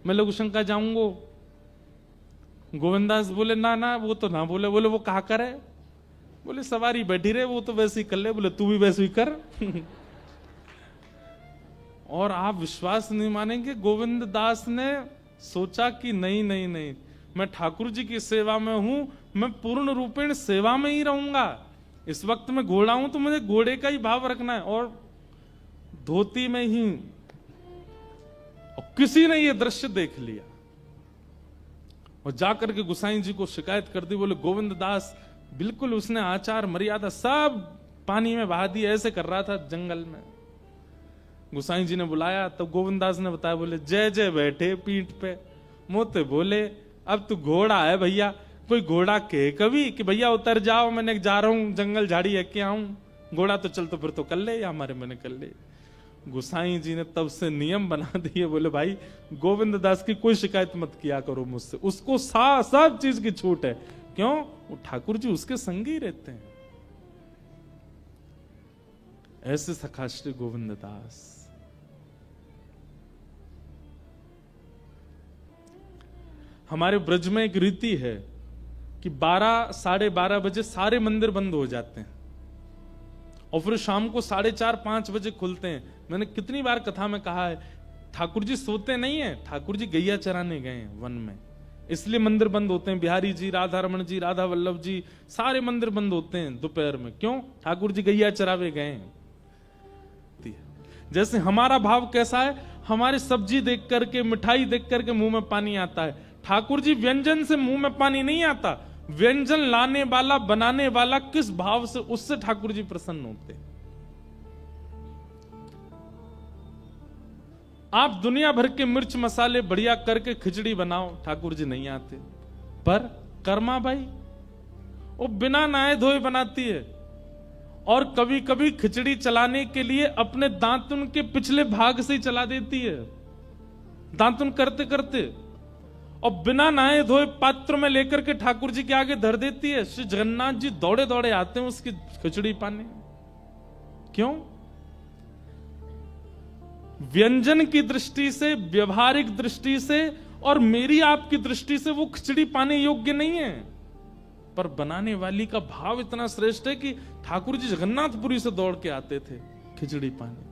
मैं लघु शंका जाऊंगो। गोविंदास बोले ना ना वो तो ना बोले। बोले वो कहा करे, बोले सवारी बैठी रहे वो तो वैसे ही कर ले। बोले तू भी वैसे ही कर। और आप विश्वास नहीं मानेंगे, गोविंद दास ने सोचा कि नहीं नहीं नहीं, मैं ठाकुर जी की सेवा में हूं, मैं पूर्ण रूपेण सेवा में ही रहूंगा। इस वक्त मैं घोड़ा हूं तो मुझे घोड़े का ही भाव रखना है और धोती में ही। और किसी ने यह दृश्य देख लिया और जाकर के गोसाई जी को शिकायत कर दी। बोले गोविंद दास बिल्कुल उसने आचार मर्यादा सब पानी में बहा दी, ऐसे कर रहा था जंगल में। गोसाई जी ने बुलाया तब गोविंद दास ने बताया, बोले जय जय बैठे पीठ पे मोते बोले अब तू घोड़ा है भैया, कोई घोड़ा कहे कभी कि भैया उतर जाओ, मैंने जा रहा हूं जंगल झाड़ी है क्या आऊं, घोड़ा तो चल तो फिर तो कर ले या हमारे मैंने कर ले। गोसाई जी ने तब से नियम बना दिए, बोले भाई गोविंद दास की कोई शिकायत मत किया करो मुझसे, उसको सब चीज की छूट है। क्यों? वो ठाकुर जी उसके संग ही रहते हैं। ऐसे सखा श्री गोविंद दास। हमारे ब्रज में एक रीति है कि 12 साढ़े 12 बजे सारे मंदिर बंद हो जाते हैं और फिर शाम को 4:30 5 बजे खुलते हैं। मैंने कितनी बार कथा में कहा है, ठाकुर जी सोते नहीं है, ठाकुर जी गैया चराने गए हैं वन में, इसलिए मंदिर बंद होते हैं। बिहारी जी, राधा रमन जी, राधा वल्लभ जी, सारे मंदिर बंद होते हैं दोपहर में। क्यों? ठाकुर जी गैया चरावे गए हैं। जैसे हमारा भाव कैसा है, हमारे सब्जी देख करके, मिठाई देख करके मुंह में पानी आता है। ठाकुर जी व्यंजन से मुंह में पानी नहीं आता, व्यंजन लाने वाला बनाने वाला किस भाव से, उससे ठाकुर जी प्रसन्न होते। आप दुनिया भर के मिर्च मसाले बढ़िया करके खिचड़ी बनाओ, ठाकुर जी नहीं आते। पर कर्मा भाई वो बिना नहाए धोए बनाती है और कभी कभी खिचड़ी चलाने के लिए अपने दांतुन के पिछले भाग से ही चला देती है, दांतुन करते करते, और बिना नहाए धोए पात्र में लेकर के ठाकुर जी के आगे धर देती है। श्री जगन्नाथ जी दौड़े दौड़े आते हैं उसकी खिचड़ी पाने। क्यों? व्यंजन की दृष्टि से, व्यवहारिक दृष्टि से और मेरी आपकी दृष्टि से वो खिचड़ी पाने योग्य नहीं है, पर बनाने वाली का भाव इतना श्रेष्ठ है कि ठाकुर जी जगन्नाथपुरी से दौड़ के आते थे खिचड़ी पाने।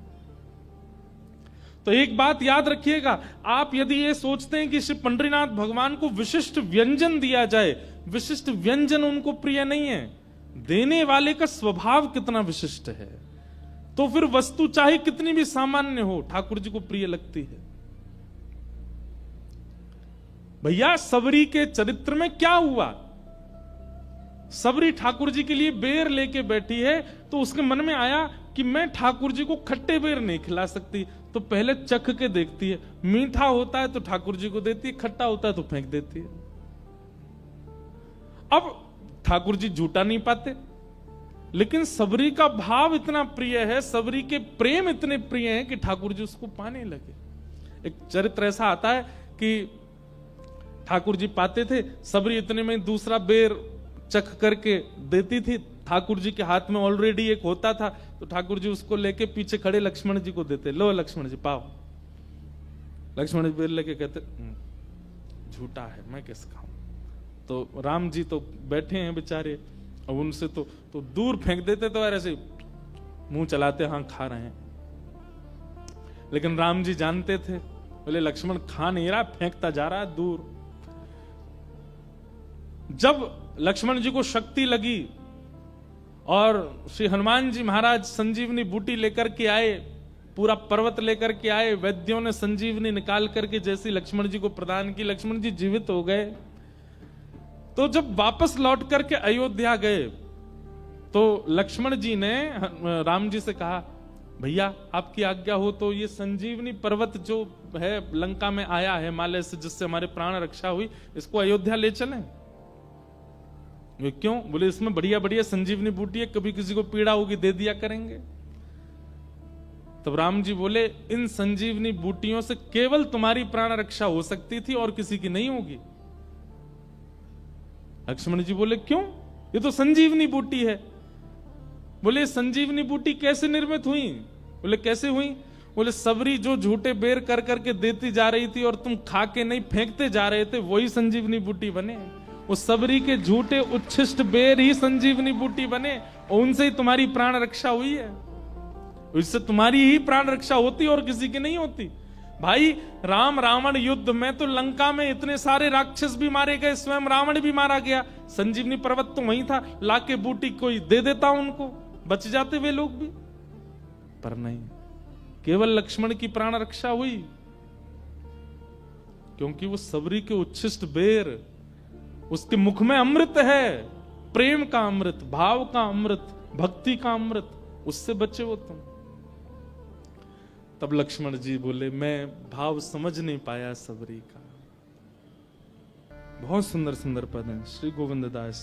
तो एक बात याद रखिएगा, आप यदि ये सोचते हैं कि श्री पंडरीनाथ भगवान को विशिष्ट व्यंजन दिया जाए, विशिष्ट व्यंजन उनको प्रिय नहीं है, देने वाले का स्वभाव कितना विशिष्ट है, तो फिर वस्तु चाहे कितनी भी सामान्य हो ठाकुर जी को प्रिय लगती है। भैया सबरी के चरित्र में क्या हुआ? सबरी ठाकुर जी के लिए बेर लेके बैठी है, तो उसके मन में आया कि मैं ठाकुर जी को खट्टे बेर नहीं खिला सकती, तो पहले चख के देखती है, मीठा होता है तो ठाकुर जी को देती है, खट्टा होता है तो फेंक देती है। अब ठाकुर जी झूठा नहीं पाते, लेकिन सबरी का भाव इतना प्रिय है, सबरी के प्रेम इतने प्रिय हैं कि ठाकुर जी उसको पाने लगे। एक चरित्र ऐसा आता है कि ठाकुर जी पाते थे, सबरी इतने में दूसरा बेर चख करके देती थी, ठाकुर जी के हाथ में ऑलरेडी एक होता था, तो ठाकुर जी उसको लेके पीछे खड़े लक्ष्मण जी को देते, लो लक्ष्मण जी पाओ। लक्ष्मण जी बेर लेके कहते झूठा है, मैं कैसे खाऊं? तो राम जी तो बैठे हैं बेचारे, और उनसे तो दूर फेंक देते, तो ऐसे मुंह चलाते, हाँ खा रहे हैं। लेकिन राम जी जानते थे, बोले लक्ष्मण खा नहीं रहा, फेंकता जा रहा है दूर। जब लक्ष्मण जी को शक्ति लगी और श्री हनुमान जी महाराज संजीवनी बूटी लेकर के आए, पूरा पर्वत लेकर के आए, वैद्यों ने संजीवनी निकाल करके जैसी लक्ष्मण जी को प्रदान की, लक्ष्मण जी जीवित हो गए। तो जब वापस लौट करके अयोध्या गए, तो लक्ष्मण जी ने राम जी से कहा, भैया आपकी आज्ञा हो तो ये संजीवनी पर्वत जो है लंका में आया है हिमालय से, जिससे हमारे प्राण रक्षा हुई, इसको अयोध्या ले चलें। वे क्यों? बोले इसमें बढ़िया बढ़िया संजीवनी बूटी है, कभी किसी को पीड़ा होगी दे दिया करेंगे। तब राम जी बोले, इन संजीवनी बूटियों से केवल तुम्हारी प्राण रक्षा हो सकती थी और किसी की नहीं होगी। लक्ष्मण जी बोले क्यों? ये तो संजीवनी बूटी है। बोले संजीवनी बूटी कैसे निर्मित हुई? बोले कैसे हुई? बोले सबरी जो झूठे बेर कर करके देती जा रही थी और तुम खा के नहीं फेंकते जा रहे थे, वही संजीवनी बूटी बने। उस सबरी के झूठे उच्छिष्ट बेर ही संजीवनी बूटी बने और उनसे ही तुम्हारी प्राण रक्षा हुई है। इससे तुम्हारी ही प्राण रक्षा होती और किसी की नहीं होती। भाई राम रावण युद्ध में तो लंका में इतने सारे राक्षस भी मारे गए, स्वयं रावण भी मारा गया, संजीवनी पर्वत तो वहीं था, लाके बूटी कोई दे देता उनको, बच जाते वे लोग भी। पर नहीं, केवल लक्ष्मण की प्राण रक्षा हुई, क्योंकि वो सबरी के उच्छिष्ट बेर उसके मुख में अमृत है, प्रेम का अमृत, भाव का अमृत, भक्ति का अमृत, उससे बचे हो तुम। तब लक्ष्मण जी बोले, मैं भाव समझ नहीं पाया सबरी का। बहुत सुंदर सुंदर पद हैं श्री गोविंद दास।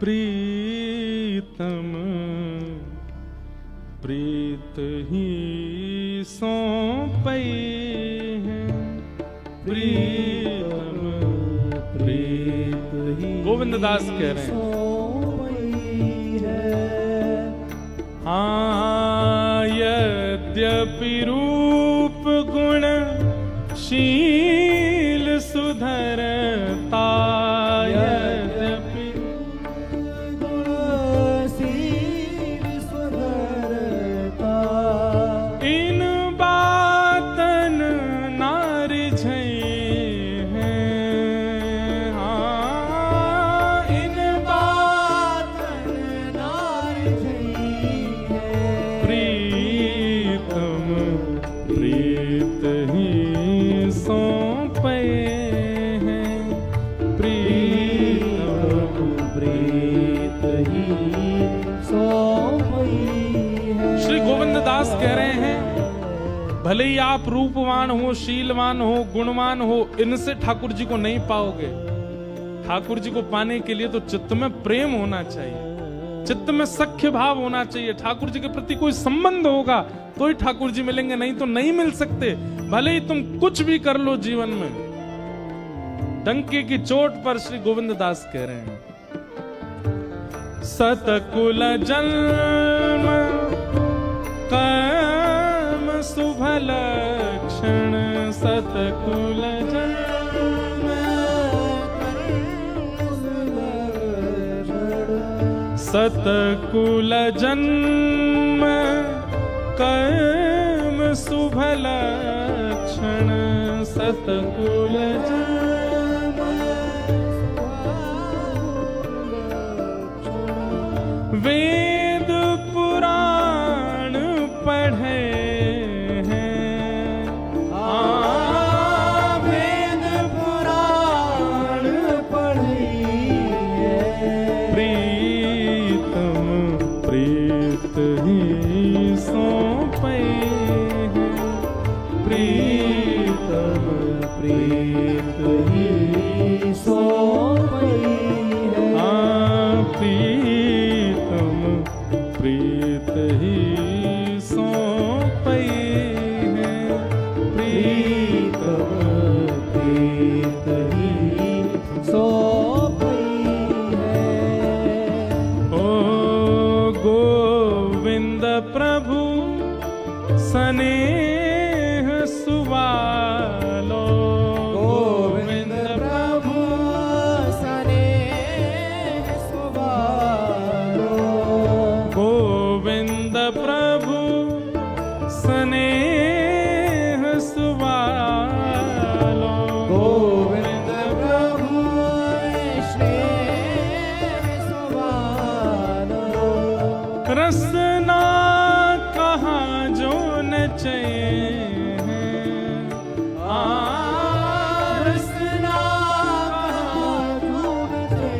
प्रीतम प्रीत ही सौंपई है, प्रीतम प्रीत ही गोविंद दास कह रहे हैं। हाँ यद्यपि रूप गुण शील सुधरता, कह रहे हैं भले ही आप रूपवान हो, शीलवान हो, गुणवान हो, इनसे ठाकुर जी को नहीं पाओगे। ठाकुर जी को पाने के लिए तो चित्त में प्रेम होना चाहिए, चित्त में सख्य भाव होना चाहिए, ठाकुर जी के प्रति कोई संबंध होगा तो ही ठाकुर जी मिलेंगे, नहीं तो नहीं मिल सकते। भले ही तुम कुछ भी कर लो जीवन में। डंके की चोट पर श्री गोविंद दास कह रहे हैं, सतकुल जन्म कर्म शुभ लक्षण, सतकुल जन्म सतकुल जन्म कर्म शुभ लक्षण, सतकुल जन्म वेद पुराण पढ़े हैं, वेद पुराण पढ़े हैं, प्रीतम प्रीत ही सौंपे हैं, प्रीतम प्रीत ही सौंपे हैं, प्रीतम प्रीत ही सौंपई है, प्रीतम प्रीत ही सौंपई है। ओ गोविंद प्रभु स्नेह सुवालो, गोविंद प्रभु स्नेह सुवालो, गोविंद प्रभु स्नेह सुवालो, गोविंद प्रभु स्नेह सुवालो, रसना कहाँ जो नचे हैं, रसना कहाँ जो नचे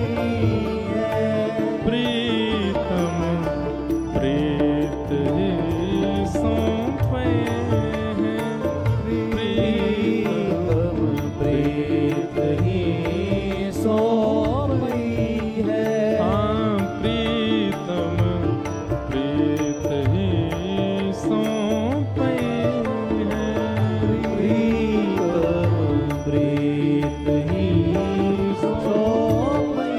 हैं, प्रीतम प्रीत ही सौंपे हैं, प्रीतम प्रीत ही सौंपे है, हाँ प्रीतम प्रीत ही सौंपे हैं, प्रीतम प्रीत ही सौंपे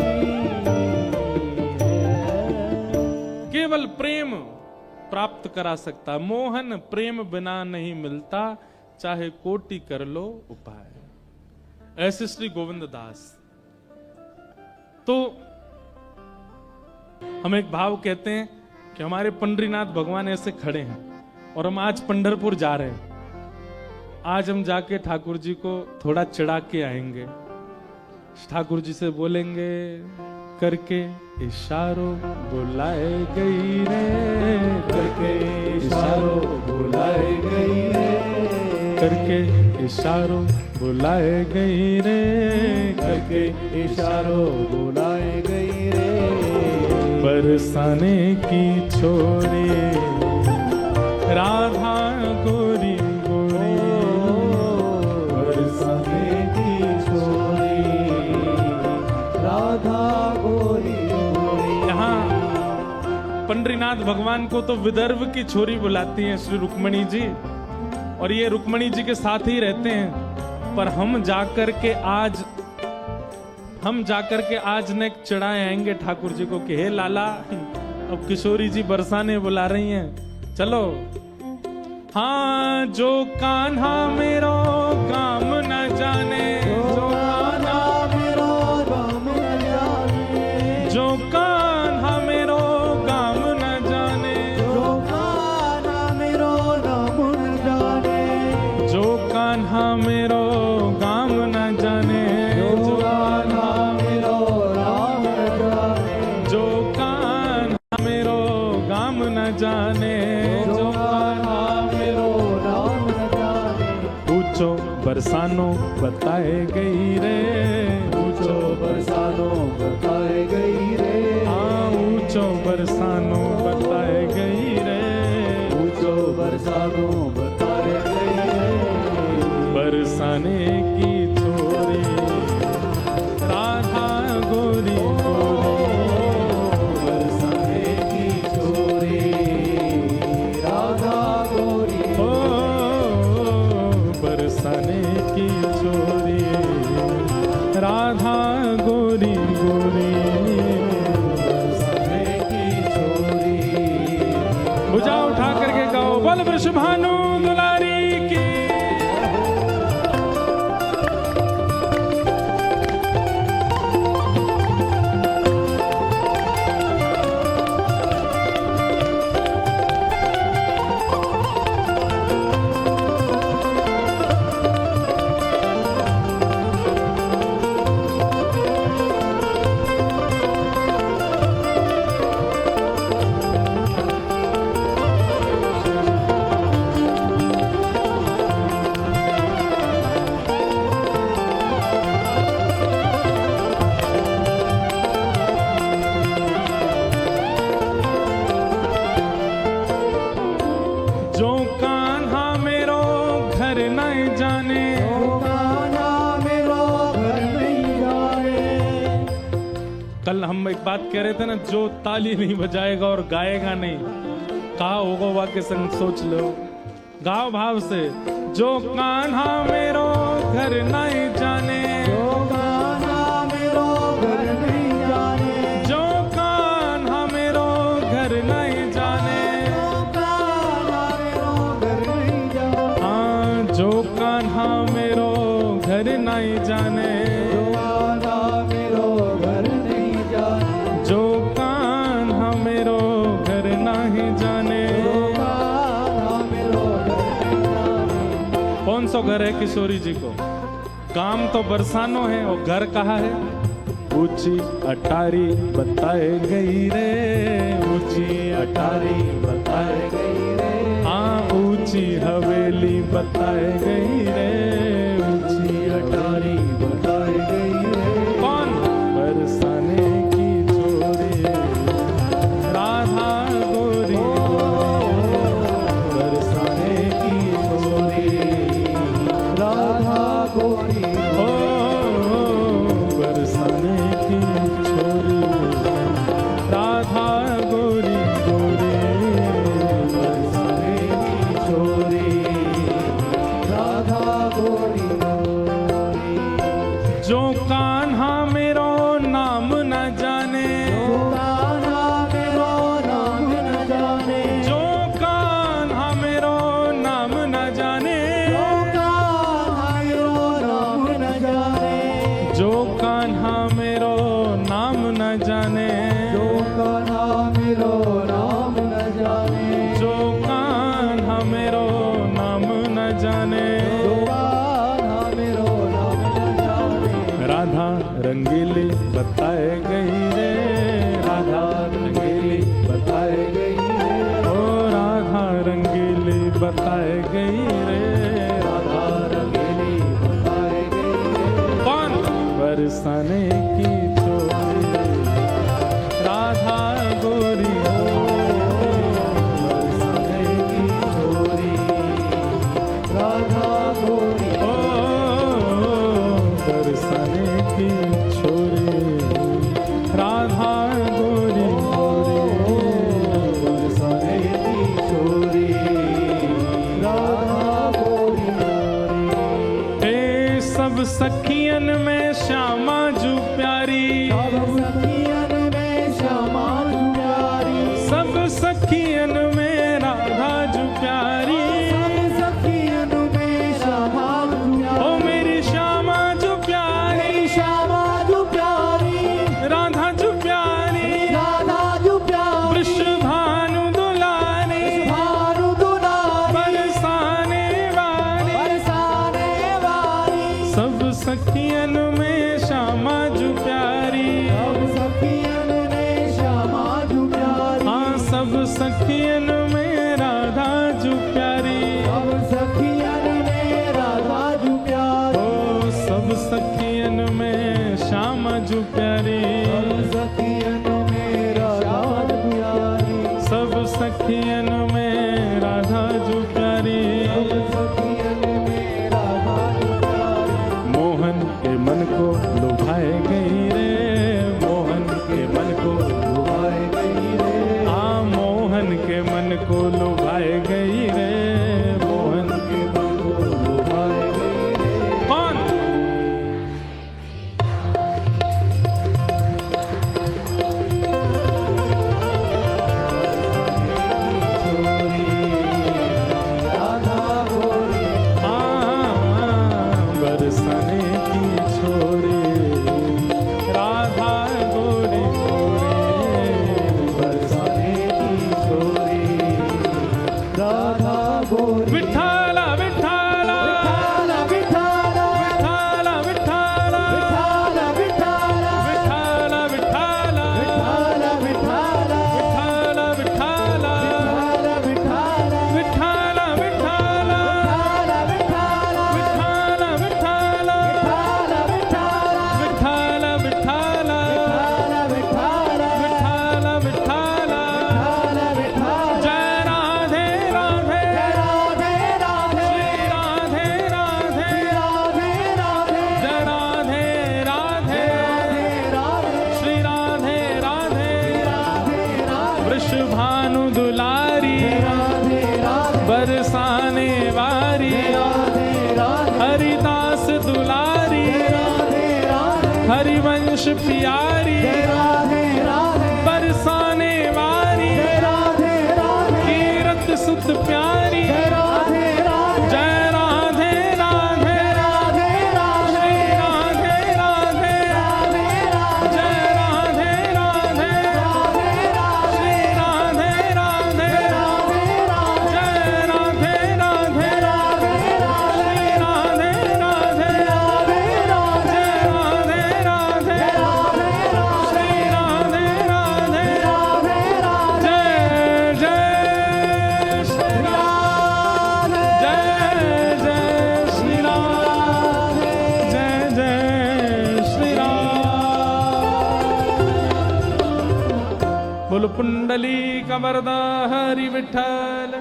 हैं। केवल प्रेम प्राप्त करा सकता, मोहन प्रेम बिना नहीं मिलता, चाहे कोटि कर लो उपाय। ऐसे श्री गोविंद दास तो हम एक भाव कहते हैं कि हमारे पंडरीनाथ भगवान ऐसे खड़े हैं और हम आज पंढरपुर जा रहे हैं। आज हम जाके ठाकुर जी को थोड़ा चिढ़ा के आएंगे, ठाकुर जी से बोलेंगे करके इशारों बुलाए गई रे, करके इशारों बुलाए गई रे, करके इशारों बुलाए गई रे, करके इशारों बुलाए गई रे, बरसाने की छोरी राधा गोरी गोरी, बरसाने की छोरी राधा गोरी गोरी। यहाँ पंडरीनाथ भगवान को तो विदर्भ की छोरी बुलाती हैं श्री रुक्मणी जी, और ये रुक्मणी जी के साथ ही रहते हैं। पर हम जाकर के आज ने चढ़ाए आएंगे ठाकुर जी को कि हे लाला, अब किशोरी जी बरसाने बुला रही हैं, चलो। हाँ, जो कान्हा मेरो काम न जाने, जो कान्हा मेरो काम न जाने, जो कान्हा मेरो काम न जाने, जो कान्हा मेरो नाम न जाने, जो कान्हा मेरो काम न जाने, जो कान्हा मेरो राम न जाने, जो कान्हा मेरो गाम न जाने, जो कान्हा मेरो नाम न जाने, ऊंचो बरसानो बताए गई रे, ऊंचो बरसानो बताए गई रे, हाँ ऊंचो बरसानो बताए गई रे, ऊंचो बरसानो बताए गई रे, बरसाने की छोरी राधा गोरी गोरी, बरसाने की छोरी राधा गोरी, ओ बरसाने की छोरी राधा गोरी गोरी, बरसाने की छोरी भुजा उठा करके गाओ बल वृषभानु दुलारी की। जो कान्हा मेरो घर नहीं जाने, जो कान्हा मेरो घर नहीं जाने, कल हम एक बात कह रहे थे ना, जो ताली नहीं बजाएगा और गाएगा नहीं, कहा होगा वाक्य संग सोच लो, गाओ भाव से। जो कान्हा मेरो घर नहीं जाने, जो कान्हा मेरो घर नहीं जाने, जो कान्हा मेरो घर नहीं जाने, जो कान्हा मेरो घर नहीं जाने, हाँ जो कान्हा मेरो घर नहीं जाने, जो कान्हा मेरो घर नहीं जाने, जो कान्हा मेरो घर नहीं जाने। जो कान्हा मेरो घर नहीं जाने, कौन सा घर है किशोरी जी को? काम तो बरसानो है और घर कहाँ है? ऊंची अटारी बताए गई रे, ऊंची अटारी बताए गई रे, हाँ ऊंची हवेली बताए गई रे, ऊंची अटारी बताए गई रे, कौन? बरसाने की छोरी राधा गोरी, बरसाने की छोरी राधा गोरी, ओ बरसाने की छोरी राधा गोरी गोरी, बरसाने की छोरी राधा गोरी सखियन में राधा जो प्यारी, सब सखियन में श्यामा जो प्यारी, ओ मेरी श्यामा जो प्यारी, श्यामा जो प्यारी, राधा जो प्यारी, राधा जो प्यारी, वृषभानु दुलारी, भानु दुलारी, बरसाने वाली, बरसाने वाली, सब सखियन में श्यामा जो प्यारी, सब सखियन में श्यामा जो प्यारी, हाँ सब सखियन में राधा जो प्यारी, सब सखियन में राधा जो प्यारी, ओ सब सखियन में श्यामा जो प्यारी, सब सखियन में राधा जो प्यारी, सब सखियन में राधा जो प्यारी, सब सखियन में राधा जो प्यारी, मोहन के मन को लुभाए गई रे, मोहन के मन को, लुभाए गई रे, हाँ मोहन के मन को लुभाए गई रे, मोहन के मन को लुभाए गई रे, कौन? राधा गोरी, हाँ बरसाने की छोरी, राधा गोरी गोरी, बरसाने की छोरी, राधा गोरी, विठाला विठाला विठाला विठाला, विठाला विठाला विठाला विठाला, विठाला विठाला विठाला विठाला, विठाला विठाला विठाला विठाला, विठाला विठाला विठाला विठाला, विठाला विठाला विठाला विठाला, विठाला विठाला विठाला विठाला, विठाला विठाला विठाला विठाला, जय राधे राधे राधे राधे, श्री राधे राधे राधे राधे, जय राधे राधे राधे श्री राधे राधे राधे, वृषभानु दुलारी राधे राधे, बरसाने वारी राधे राधे, हरिदास दुलारी राधे राधे, हरिवंश प्यारी राधे राधे, बरसाने वारी राधे राधे, कीरत सुत प्यारी राधे राधे, जय राधे राधे राधे राधे, श्री राधे राधे जय राधे राधे श्री राधे राधे जय राधे राधे श्री राधे राधे जय राधे राधे श्री राधे राधे जय जय श्री राम जय जय श्री राम जय जय श्री राम बोल पुंडली कमरदा हरि विठ्ठल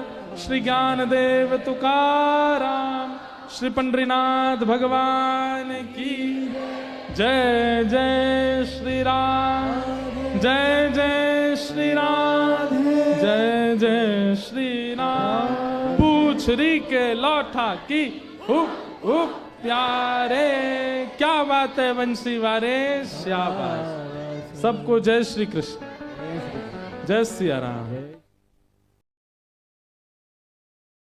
श्री ज्ञानदेव तुकाराम श्री पंडरीनाथ भगवान की जय जय श्री राम जय जय श्री राम जय जय श्री राम पूछरी के लौटा की हुप हुप प्यारे क्या बात है वंशी वारे शाबाश सबको जय श्री कृष्ण जय सिया राम